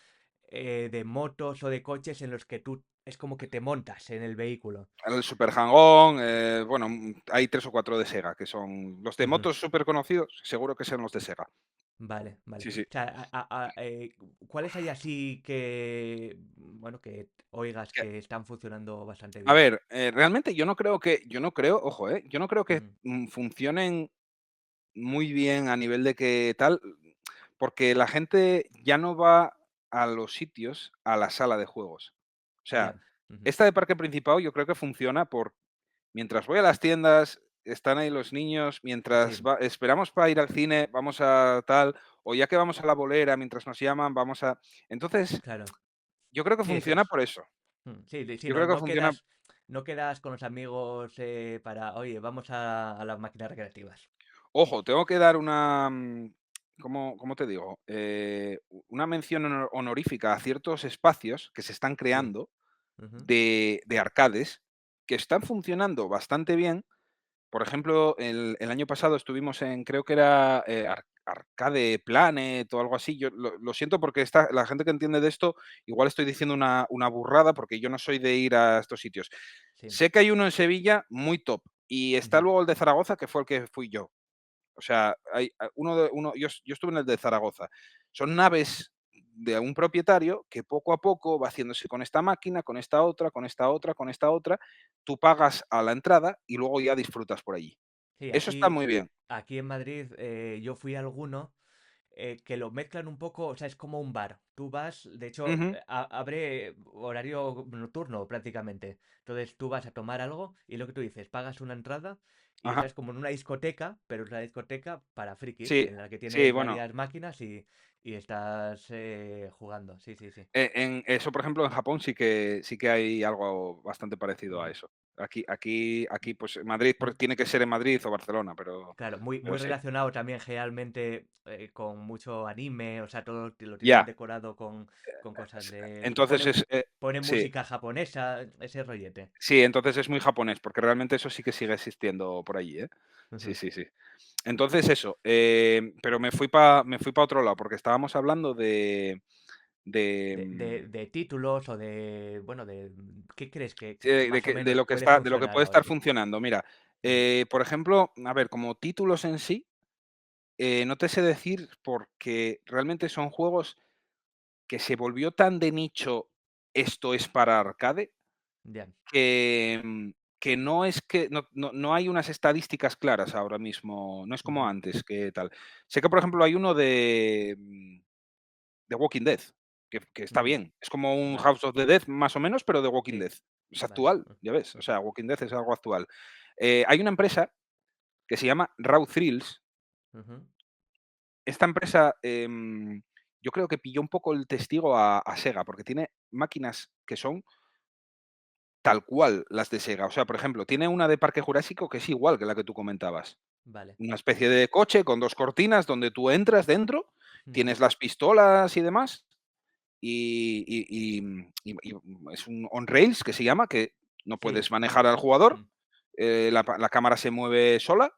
de motos o de coches en los que tú es como que te montas en el vehículo. El Super Hang-On, bueno, hay 3 o 4 de Sega, que son los de Ujú. motos súper conocidos, seguro que son los de Sega. Vale, vale. Sí, sí. O sea, ¿cuáles hay así que, bueno, que oigas Que que están funcionando bastante a bien? ver, realmente yo no creo, ojo, yo no creo que, Ujú. funcionen muy bien a nivel de que tal, porque la gente ya no va a los sitios, a la sala de juegos. O sea, Ya. Ujú. esta de Parque Principado yo creo que funciona por mientras voy a las tiendas, están ahí los niños, mientras Sí, esperamos para ir al cine, vamos a tal, o ya que vamos a la bolera, mientras nos llaman, vamos a... Entonces, claro. yo creo que Sí, funciona por eso. Sí, sí, Yo no, creo que funciona. no quedas con los amigos para, oye, vamos a las máquinas recreativas. Ojo, tengo que dar una, ¿cómo te digo? Una mención honorífica a ciertos espacios que se están Sí. creando Ujú. de arcades que están funcionando bastante bien. Por ejemplo, el año pasado estuvimos en, creo que era Arcade Planet o algo así. Yo lo siento porque la gente que entiende de esto, igual estoy diciendo una burrada porque yo no soy de ir a estos sitios. Sí. Sé que hay uno en Sevilla muy top y está Ujú. luego el de Zaragoza, que fue el que fui yo. O sea, hay yo estuve en el de Zaragoza. Son naves de un propietario que poco a poco va haciéndose con esta máquina, con esta otra, con esta otra, con esta otra. Tú pagas a la entrada y luego ya disfrutas por allí. Sí, Eso está muy bien. aquí en Madrid yo fui a alguno que lo mezclan un poco, o sea, es como un bar. Tú vas, de hecho, Ujú, abre horario nocturno prácticamente. Entonces tú vas a tomar algo y lo que tú dices, pagas una entrada y ajá. estás como en una discoteca, pero es una discoteca para frikis, Sí, en la que sí, tienes bueno, varias máquinas y estás jugando. Sí, sí, sí. en eso, por ejemplo, en Japón sí que hay algo bastante parecido a Ujú. eso. Aquí, pues, en Madrid, Mm. pues, tiene que ser en Madrid o Barcelona, Claro, pero muy sí. relacionado también generalmente con mucho anime, o sea, todo lo tienen Ya, decorado con cosas de... entonces Ponen sí. música japonesa, ese rollete. Sí, entonces es muy japonés, porque realmente eso sí que sigue existiendo por allí, ¿eh? Sí, Ujú. sí, sí. Entonces eso, pero me fui pa otro lado, porque estábamos hablando de, De títulos o de, bueno, ¿qué crees sí, que de más o que de menos lo que puede está de lo que funcionar puede estar ahora? funcionando. Mira, Mm. por ejemplo, a ver, como títulos en sí, no te sé decir porque realmente son juegos que se volvió tan de nicho, esto es para arcade, Ya. que, que no es que no hay unas estadísticas claras ahora mismo, no es como Ujú. antes, que tal. Sé que, por ejemplo, hay uno de Walking Dead, que está Mm. bien. Es como un Vale, House of the Dead, más o menos, pero de Walking sí, Dead. Es vale. actual, ya ves. O Ujú. sea, Walking Dead es algo actual. Hay una empresa que se llama Raw Thrills. Ujú. Esta empresa, yo creo que pilló un poco el testigo a Sega, porque tiene máquinas que son tal cual las de Sega. O sea, por ejemplo, tiene una de Parque Jurásico que es igual que la que tú comentabas. Vale. Una especie de coche con 2 cortinas donde tú entras dentro, Ujú. tienes las pistolas y demás, y es un on rails que se llama, que no Sí. puedes manejar al jugador, Mm. la cámara se mueve sola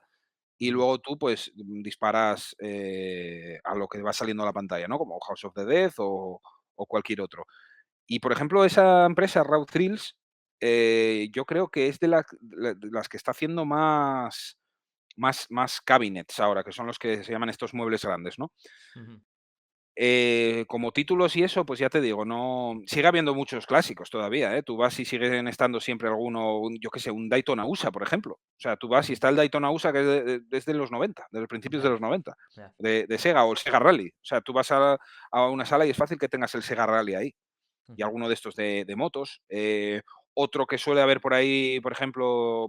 y Ujú. luego tú, pues, disparas, a lo que va saliendo a la pantalla, ¿no? Como House of the Dead o cualquier otro. Y, por ejemplo, esa empresa, Raw Thrills, yo creo que es de las que está haciendo más cabinets ahora, que son los que se llaman estos muebles grandes, ¿no? Ujú. Como títulos y eso, pues ya te digo, no sigue habiendo muchos clásicos todavía, ¿eh? Tú vas y siguen estando siempre alguno, yo qué sé, un Daytona USA, por ejemplo. O sea, tú vas y Ujú. está el Daytona USA que es de los 90, de los principios de Ya, los 90, ya. de Sega o el Sega Rally. O sea, tú vas a una sala y es fácil que tengas el Sega Rally ahí y Ujú. alguno de estos de motos. Otro que suele haber por ahí, por ejemplo,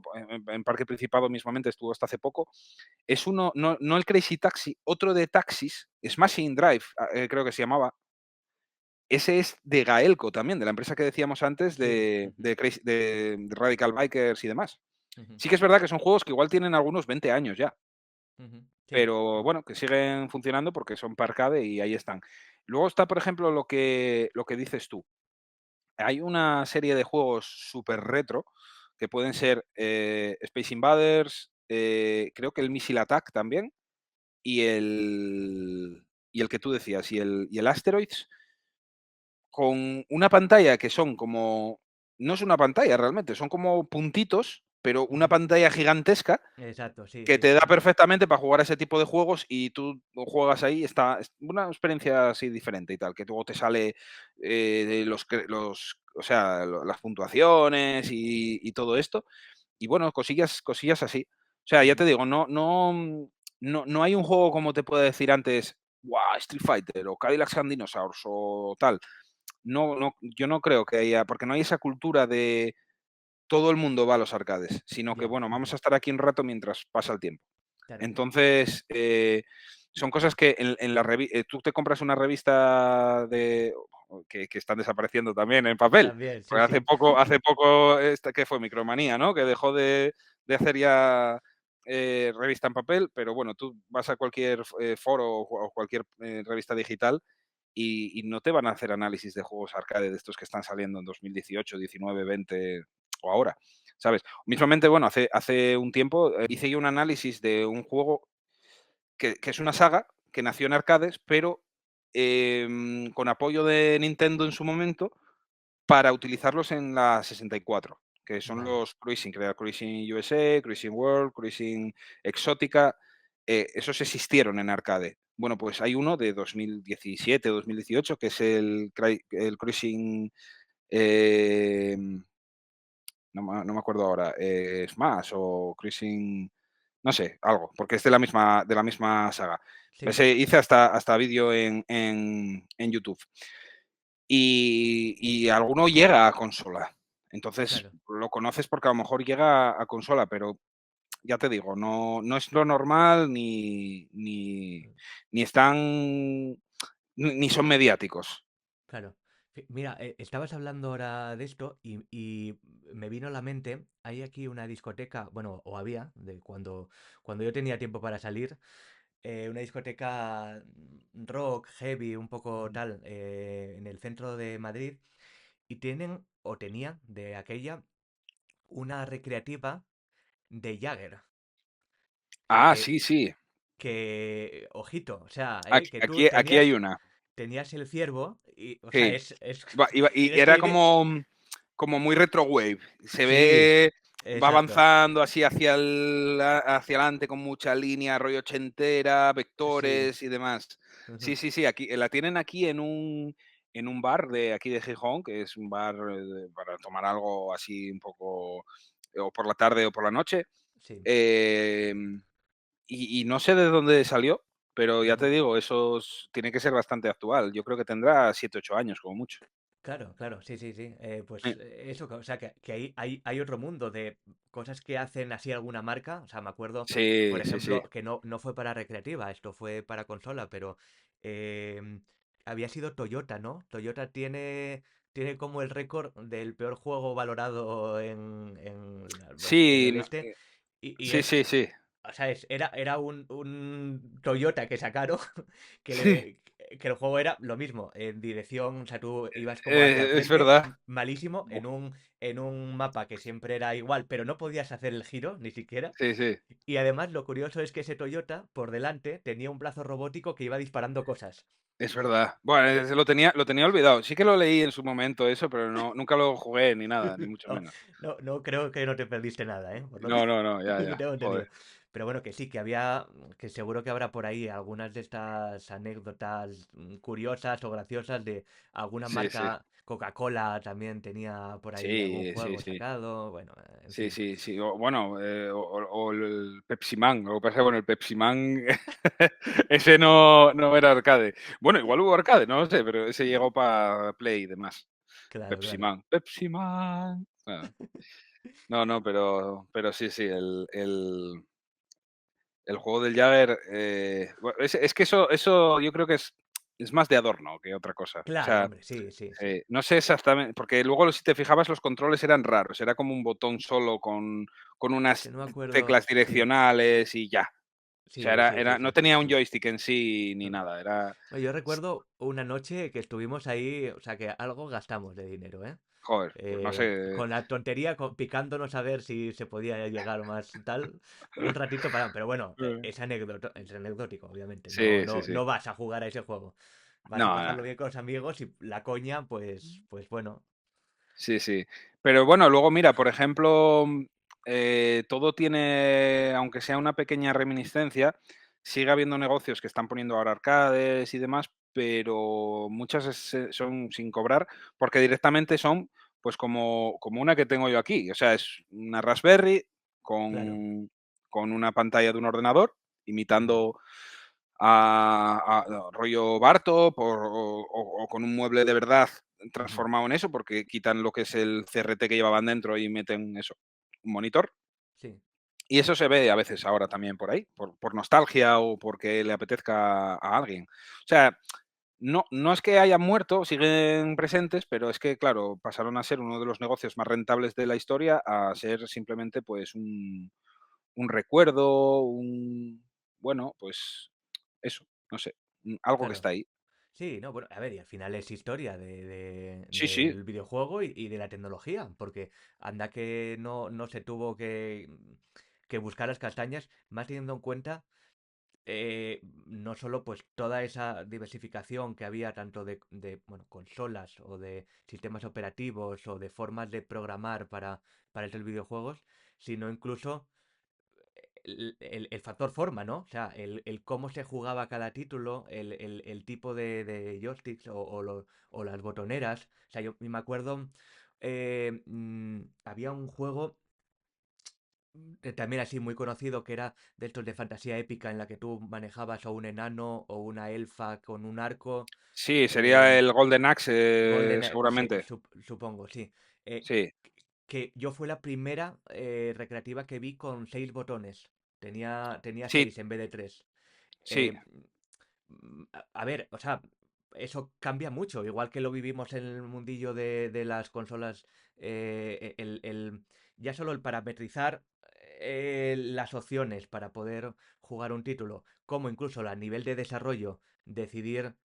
en Parque Principado mismamente, estuvo hasta hace poco, es uno, no el Crazy Taxi, otro de taxis, Smashing Drive, creo que se llamaba. Ese es de Gaelco también, de la empresa que decíamos antes Sí. de, Ujú. de, Crazy- de Radical Bikers y demás. Ujú. Sí que es verdad que son juegos que igual tienen algunos 20 años ya, Ujú. Sí. pero bueno, que siguen funcionando porque son para arcade y ahí están. Luego está, por ejemplo, lo que dices tú. Hay una serie de juegos súper retro que pueden Ujú. ser Space Invaders, creo que el Missile Attack también, y el que tú decías, y el Asteroids, con una pantalla que son como no es una pantalla realmente, son como puntitos, pero una Ujú. pantalla gigantesca Exacto, sí, que sí. te da perfectamente para jugar a ese tipo de juegos y tú juegas ahí, está es una experiencia así diferente y tal, que luego te sale, de los o sea, las puntuaciones y todo esto. Y bueno, cosillas así. O sea, ya Ujú. te digo, no hay un juego como te puedo decir antes, ¡guau! Street Fighter o Cadillacs and Dinosaurs o tal. Yo no creo que haya, porque no hay esa cultura de todo el mundo va a los arcades, sino que, Ya, bueno, vamos ujú. a estar aquí un rato mientras pasa el tiempo. Claro. Entonces, son cosas que tú te compras una revista que están desapareciendo también en papel. También, sí, Pues sí. hace poco, que fue Micromanía, ¿no? Que dejó de hacer ya revista en papel, pero bueno, tú vas a cualquier foro o cualquier revista digital y no te van a hacer análisis de juegos arcade de estos que están saliendo en 2018, 19, 20 o ahora, ¿sabes? Mismamente, bueno, hace un tiempo hice yo un análisis de un juego que es una saga que nació en arcades, pero con apoyo de Nintendo en su momento para utilizarlos en la 64, que son Vale, los Cruising, que era Cruising USA, Cruising World, Cruising Exótica, esos existieron en arcade. Bueno, pues hay uno de 2017 o 2018 que es el Cruising, em, no me acuerdo ahora, Smash o Cruising, no sé, algo, porque es de la misma saga. sí, Ese hice hasta vídeo en YouTube. Y alguno llega a consola. Entonces, claro. lo conoces porque a lo mejor llega a consola, pero ya te digo, no es lo normal ni están ni son mediáticos. Claro. Mira, estabas hablando ahora de esto y me vino a la mente, hay aquí una discoteca, bueno, o había, cuando yo tenía tiempo para salir, una discoteca rock, heavy, un poco Ujú. tal, en el centro de Madrid, y tienen, o tenían, de aquella, una recreativa de Jagger, Ah, que, sí, sí. ojito, o sea, Aquí que tú aquí hay una. tenías el ciervo y, o sea, Sí. es, Y tienes que era ir, como muy retro wave. Se sí, ve, va exacto, avanzando así hacia adelante con mucha línea, rollo ochentera, sí, vectores y demás. Sí, ujú, sí, sí, aquí la tienen aquí en un bar de aquí de Gijón, que es un bar, para tomar algo así un poco, o por la tarde o por la noche. sí, Em, y no sé de dónde salió, pero ya te ujú. digo, tiene que ser bastante actual. Yo creo que tendrá 7 8 años como mucho. Claro, claro, sí, sí, sí. Eh, Pues eso, o sea, que hay otro mundo de cosas que hacen así alguna marca. O sea, me acuerdo, por sí, sí, sí. ejemplo, que no fue para recreativa, esto fue para consola, pero em, había sido Toyota, ¿no? Toyota tiene como el récord del peor juego valorado en Sí, el este, y sí, es sí, sí. o sea, era un Toyota que sacaron que, Sí, que el juego era lo mismo, en dirección, o sea, tú ibas como hacia el es frente, verdad. malísimo, Buah, en un mapa que siempre era igual, pero no podías hacer el giro, ni siquiera. sí, sí, Y además lo curioso es que ese Toyota, por delante, tenía un brazo robótico que iba disparando cosas. es verdad. Bueno, lo tenía olvidado. Sí que lo leí en su momento eso, pero nunca lo jugué ni nada, ni mucho No, menos. no creo que no te perdiste nada, ¿eh? Por lo que, No, no, no, ya, lo que ya. tengo Joder. entendido. Pero bueno, que sí, que seguro que habrá por ahí algunas de estas anécdotas curiosas o graciosas de alguna Sí, sí. marca. Coca-Cola también tenía por ahí algún Sí, sí, juego sí. sacado. Bueno, en Sí, fin, sí, sí. O bueno, o el Pepsi Man. Lo que pasa es que, bueno, el Pepsi Man ese no era arcade. Bueno, igual hubo arcade, no lo sé, pero ese llegó para Play y demás. claro, Pepsi claro. Man, Pepsi Man. Ah, no, no, pero sí, sí, el juego del Jagger, es que eso yo creo que es más de adorno que otra cosa. O Claro, sea, hombre, sí, sí, sí. no sé exactamente, porque luego si te fijabas los controles eran raros, era como un botón solo con Que unas no me acuerdo. teclas Sí, direccionales y ya. O sea, sí, sí, sí, no sí. tenía un joystick en sí ni Mm. nada, era No, yo recuerdo una noche que estuvimos ahí, o sea que algo gastamos de dinero, ¿eh? joder, pues no sé. Con la tontería, picándonos a ver si se podía llegar más tal, un ratito para... Pero bueno, es anecdótico, obviamente. No, Sí, sí, no, sí. no vas a jugar a ese juego. Vas a No, pasarlo bien con los amigos y la coña, pues bueno. Sí, sí. Pero bueno, luego mira, por ejemplo, todo tiene, aunque sea una pequeña reminiscencia, sigue habiendo negocios que están poniendo ahora arcades y demás, pero muchas son sin cobrar, porque directamente son, pues como una que tengo yo aquí. O sea, es una Raspberry Claro. con una pantalla de un ordenador, Ujú, imitando rollo Bartop o con un mueble de verdad ujú. transformado en eso, porque quitan lo que es el CRT que llevaban dentro y meten eso, un monitor. Sí, Y eso se ve a veces ahora también por ahí, por nostalgia o porque le apetezca a alguien. O sea, no es que hayan muerto, siguen presentes, pero es que, claro, pasaron a ser uno de los negocios más rentables de la historia a ser simplemente, pues, un recuerdo, bueno, pues eso, no sé, algo que claro. está ahí. Sí, no, bueno, a ver, y al final es historia Sí, sí. del videojuego y de la tecnología, porque anda que no se tuvo que buscar las castañas, más teniendo en cuenta no solo pues toda esa diversificación que había tanto bueno, consolas o de sistemas operativos o de formas de programar para estos videojuegos, sino incluso el factor forma, ¿no? O sea, el cómo se jugaba cada título, el tipo de joysticks o las botoneras. O sea, yo me acuerdo, había un juego también así muy conocido que era de estos de fantasía épica en la que tú manejabas o un enano o una elfa con un arco. Sí, sería em, el Golden Axe, Golden, seguramente. supongo, sí. eh, Sí, que yo fue la primera recreativa que vi con 6 botones. Tenía sí, 6 en vez de 3. sí. A ver, o sea, eso cambia mucho, igual que lo vivimos en el mundillo de las consolas, ya solo el parametrizar las opciones para poder jugar un título, como incluso a nivel de desarrollo, decidir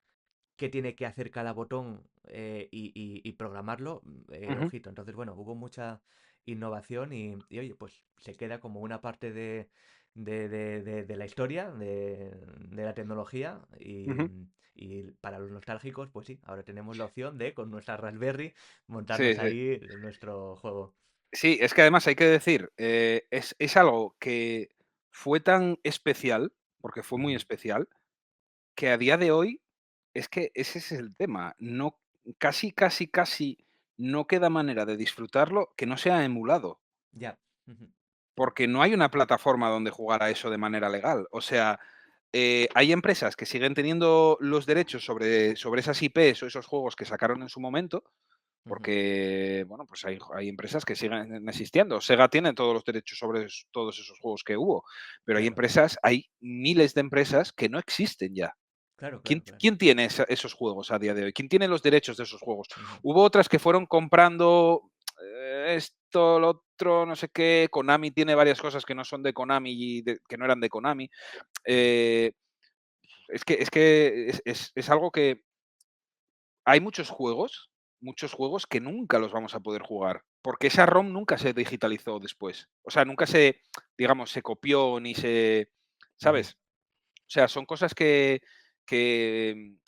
qué tiene que hacer cada botón y programarlo, Ujú. ojito. Entonces, bueno, hubo mucha innovación oye, pues se queda como una parte de la historia, de la tecnología Ujú. y para los nostálgicos, pues sí, ahora tenemos la opción de con nuestra Raspberry Sí, montarnos sí. ahí nuestro juego. Sí, es que además hay que decir, es algo que fue tan especial, porque fue muy Ujú. especial, que a día de hoy es que ese es el tema. No, casi, casi, casi no queda manera de disfrutarlo que no sea emulado, Ya. Ujú, porque no hay una plataforma donde jugar a eso de manera legal. O sea, hay empresas que siguen teniendo los derechos sobre esas IPs o esos juegos que sacaron en su momento, ujú. porque, bueno, pues hay empresas que siguen existiendo. Sega tiene todos los derechos sobre todos esos juegos que hubo, pero Claro, hay miles de empresas que no existen ya. claro, ¿Quién, claro, claro. quién tiene esos juegos a día de hoy? ¿Quién tiene los derechos de esos juegos? Ujú, Hubo otras que fueron comprando esto, lo otro, no sé qué. Konami tiene varias cosas que no son de Konami y que no eran de Konami. ujú. Eh, es algo que hay muchos juegos que nunca los vamos a poder jugar, porque esa ROM nunca se digitalizó después. O sea, nunca se, digamos, se copió ni se, Ujú. ¿sabes? O sea, son cosas que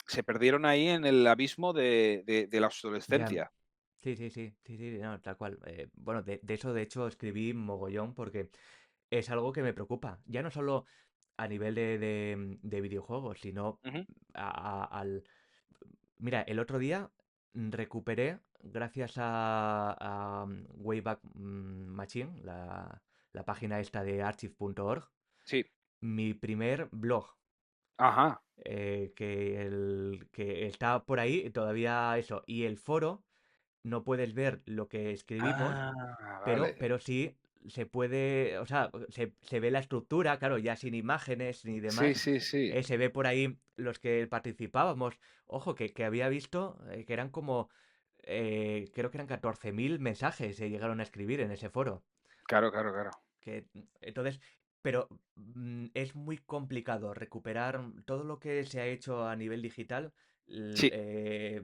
se perdieron ahí en el abismo de la Ya. obsolescencia. Sí, sí, sí, sí, sí, no, tal cual. Bueno, de eso de hecho escribí mogollón porque es algo que me preocupa. Ya no solo a nivel de videojuegos, sino Ujú. al... Mira, el otro día recuperé, gracias a Wayback Machine, la página esta de archive.org, Sí. mi primer blog. Ajá. Que está por ahí todavía eso. Y el foro no puedes ver lo que escribimos, Ah, vale. pero sí se puede, o sea, se ve la estructura, claro, ya sin imágenes ni Sí, demás. sí, sí. Se ve por ahí los que participábamos. Ojo, que había visto que eran como, creo que eran 14.000 mensajes se llegaron a escribir en ese foro. Claro, claro, claro. Entonces, pero es muy complicado recuperar todo lo que se ha hecho a nivel digital. l- Sí, eh,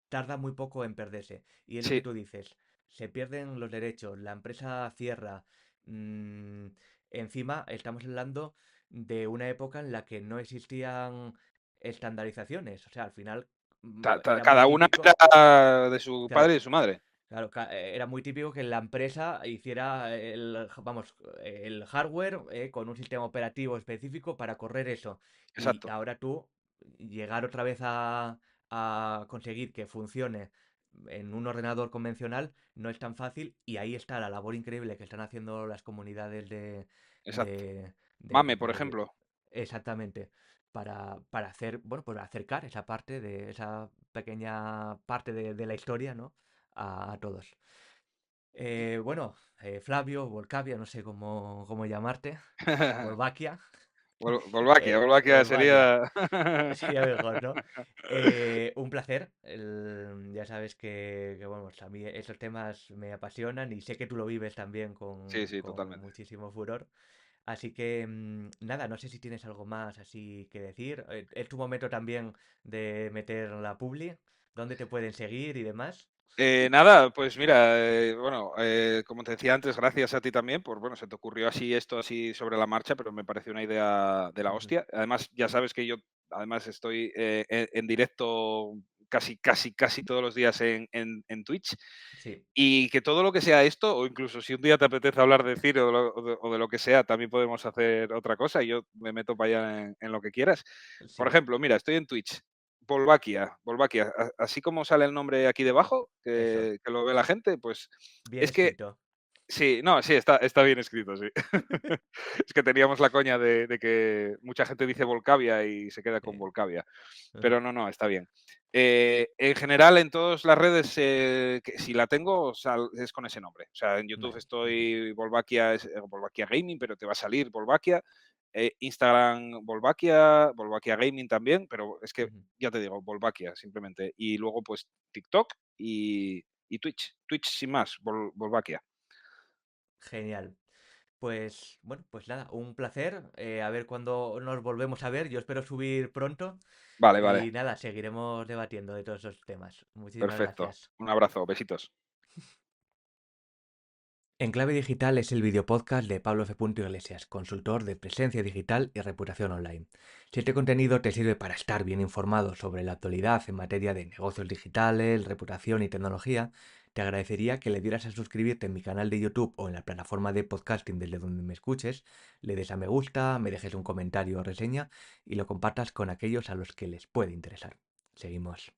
Tarda muy poco en perderse. Y es lo que sí. tú dices. Se pierden los derechos, la empresa cierra. mm, Encima, estamos hablando de una época en la que no existían estandarizaciones. O sea, al final era muy Cada una típico. era de su Claro, padre y de su madre. Claro, era muy típico que la empresa hiciera el hardware con un sistema operativo específico para correr eso. Y Exacto, ahora tú llegar otra vez a conseguir que funcione en un ordenador convencional no es tan fácil y ahí está la labor increíble que están haciendo las comunidades exacto. de, de, Mame, por de- ejemplo. exactamente para hacer, bueno, pues acercar esa parte de esa pequeña parte de la historia, ¿no? A todos. Bueno, Flavio, Volcavia, no sé cómo llamarte. Volvaquia. Volvaquia, Volvaquia Volvaquia. sería. Sería mejor, ¿no? Un placer. Ya sabes bueno, pues a mí esos temas me apasionan y sé que tú lo vives también Sí, sí, con totalmente. muchísimo furor. Así que, nada, no sé si tienes algo más así que decir. Es tu momento también de meter la publi, dónde te pueden seguir y demás. Nada, pues mira, bueno, como te decía antes, gracias a ti también, por, bueno, se te ocurrió así esto así sobre la marcha, pero me pareció una idea de la Ujú. hostia. Además, ya sabes que yo, además, estoy en directo casi todos los días en Twitch Sí, y que todo lo que sea esto, o incluso si un día te apetece hablar de cine o de lo que sea, también podemos hacer otra cosa y yo me meto para allá en lo que quieras. Por sí, ejemplo, mira, estoy en Twitch. Volvaquia, así como sale el nombre aquí debajo, eso. que lo ve la gente, pues Bien es que escrito. sí, no, sí, está bien escrito, sí. Es que teníamos la coña de que mucha gente dice Volcavia y se queda con Sí. Volcavia, Ujú. pero no, está bien. En general, en todas las redes, que si la tengo, es con ese nombre. O sea, en YouTube Vale. Ujú, estoy Volvaquia Gaming, pero te va a salir Volvaquia. Instagram Volvaquia Gaming también, pero es que ujú. ya te digo, Volvaquia simplemente. Y luego, pues, TikTok y Twitch. Twitch sin más, Volvaquia. Genial. Pues bueno, pues nada, un placer. A ver cuándo nos volvemos a ver. Yo espero subir pronto. Vale, vale. Y nada, seguiremos debatiendo de todos esos temas. Muchísimas Perfecto. gracias. Un abrazo, besitos. Enclave Digital es el videopodcast de Pablo F. Iglesias, consultor de presencia digital y reputación online. Si este contenido te sirve para estar bien informado sobre la actualidad en materia de negocios digitales, reputación y tecnología, te agradecería que le dieras a suscribirte en mi canal de YouTube o en la plataforma de podcasting desde donde me escuches, le des a me gusta, me dejes un comentario o reseña y lo compartas con aquellos a los que les puede interesar. Seguimos.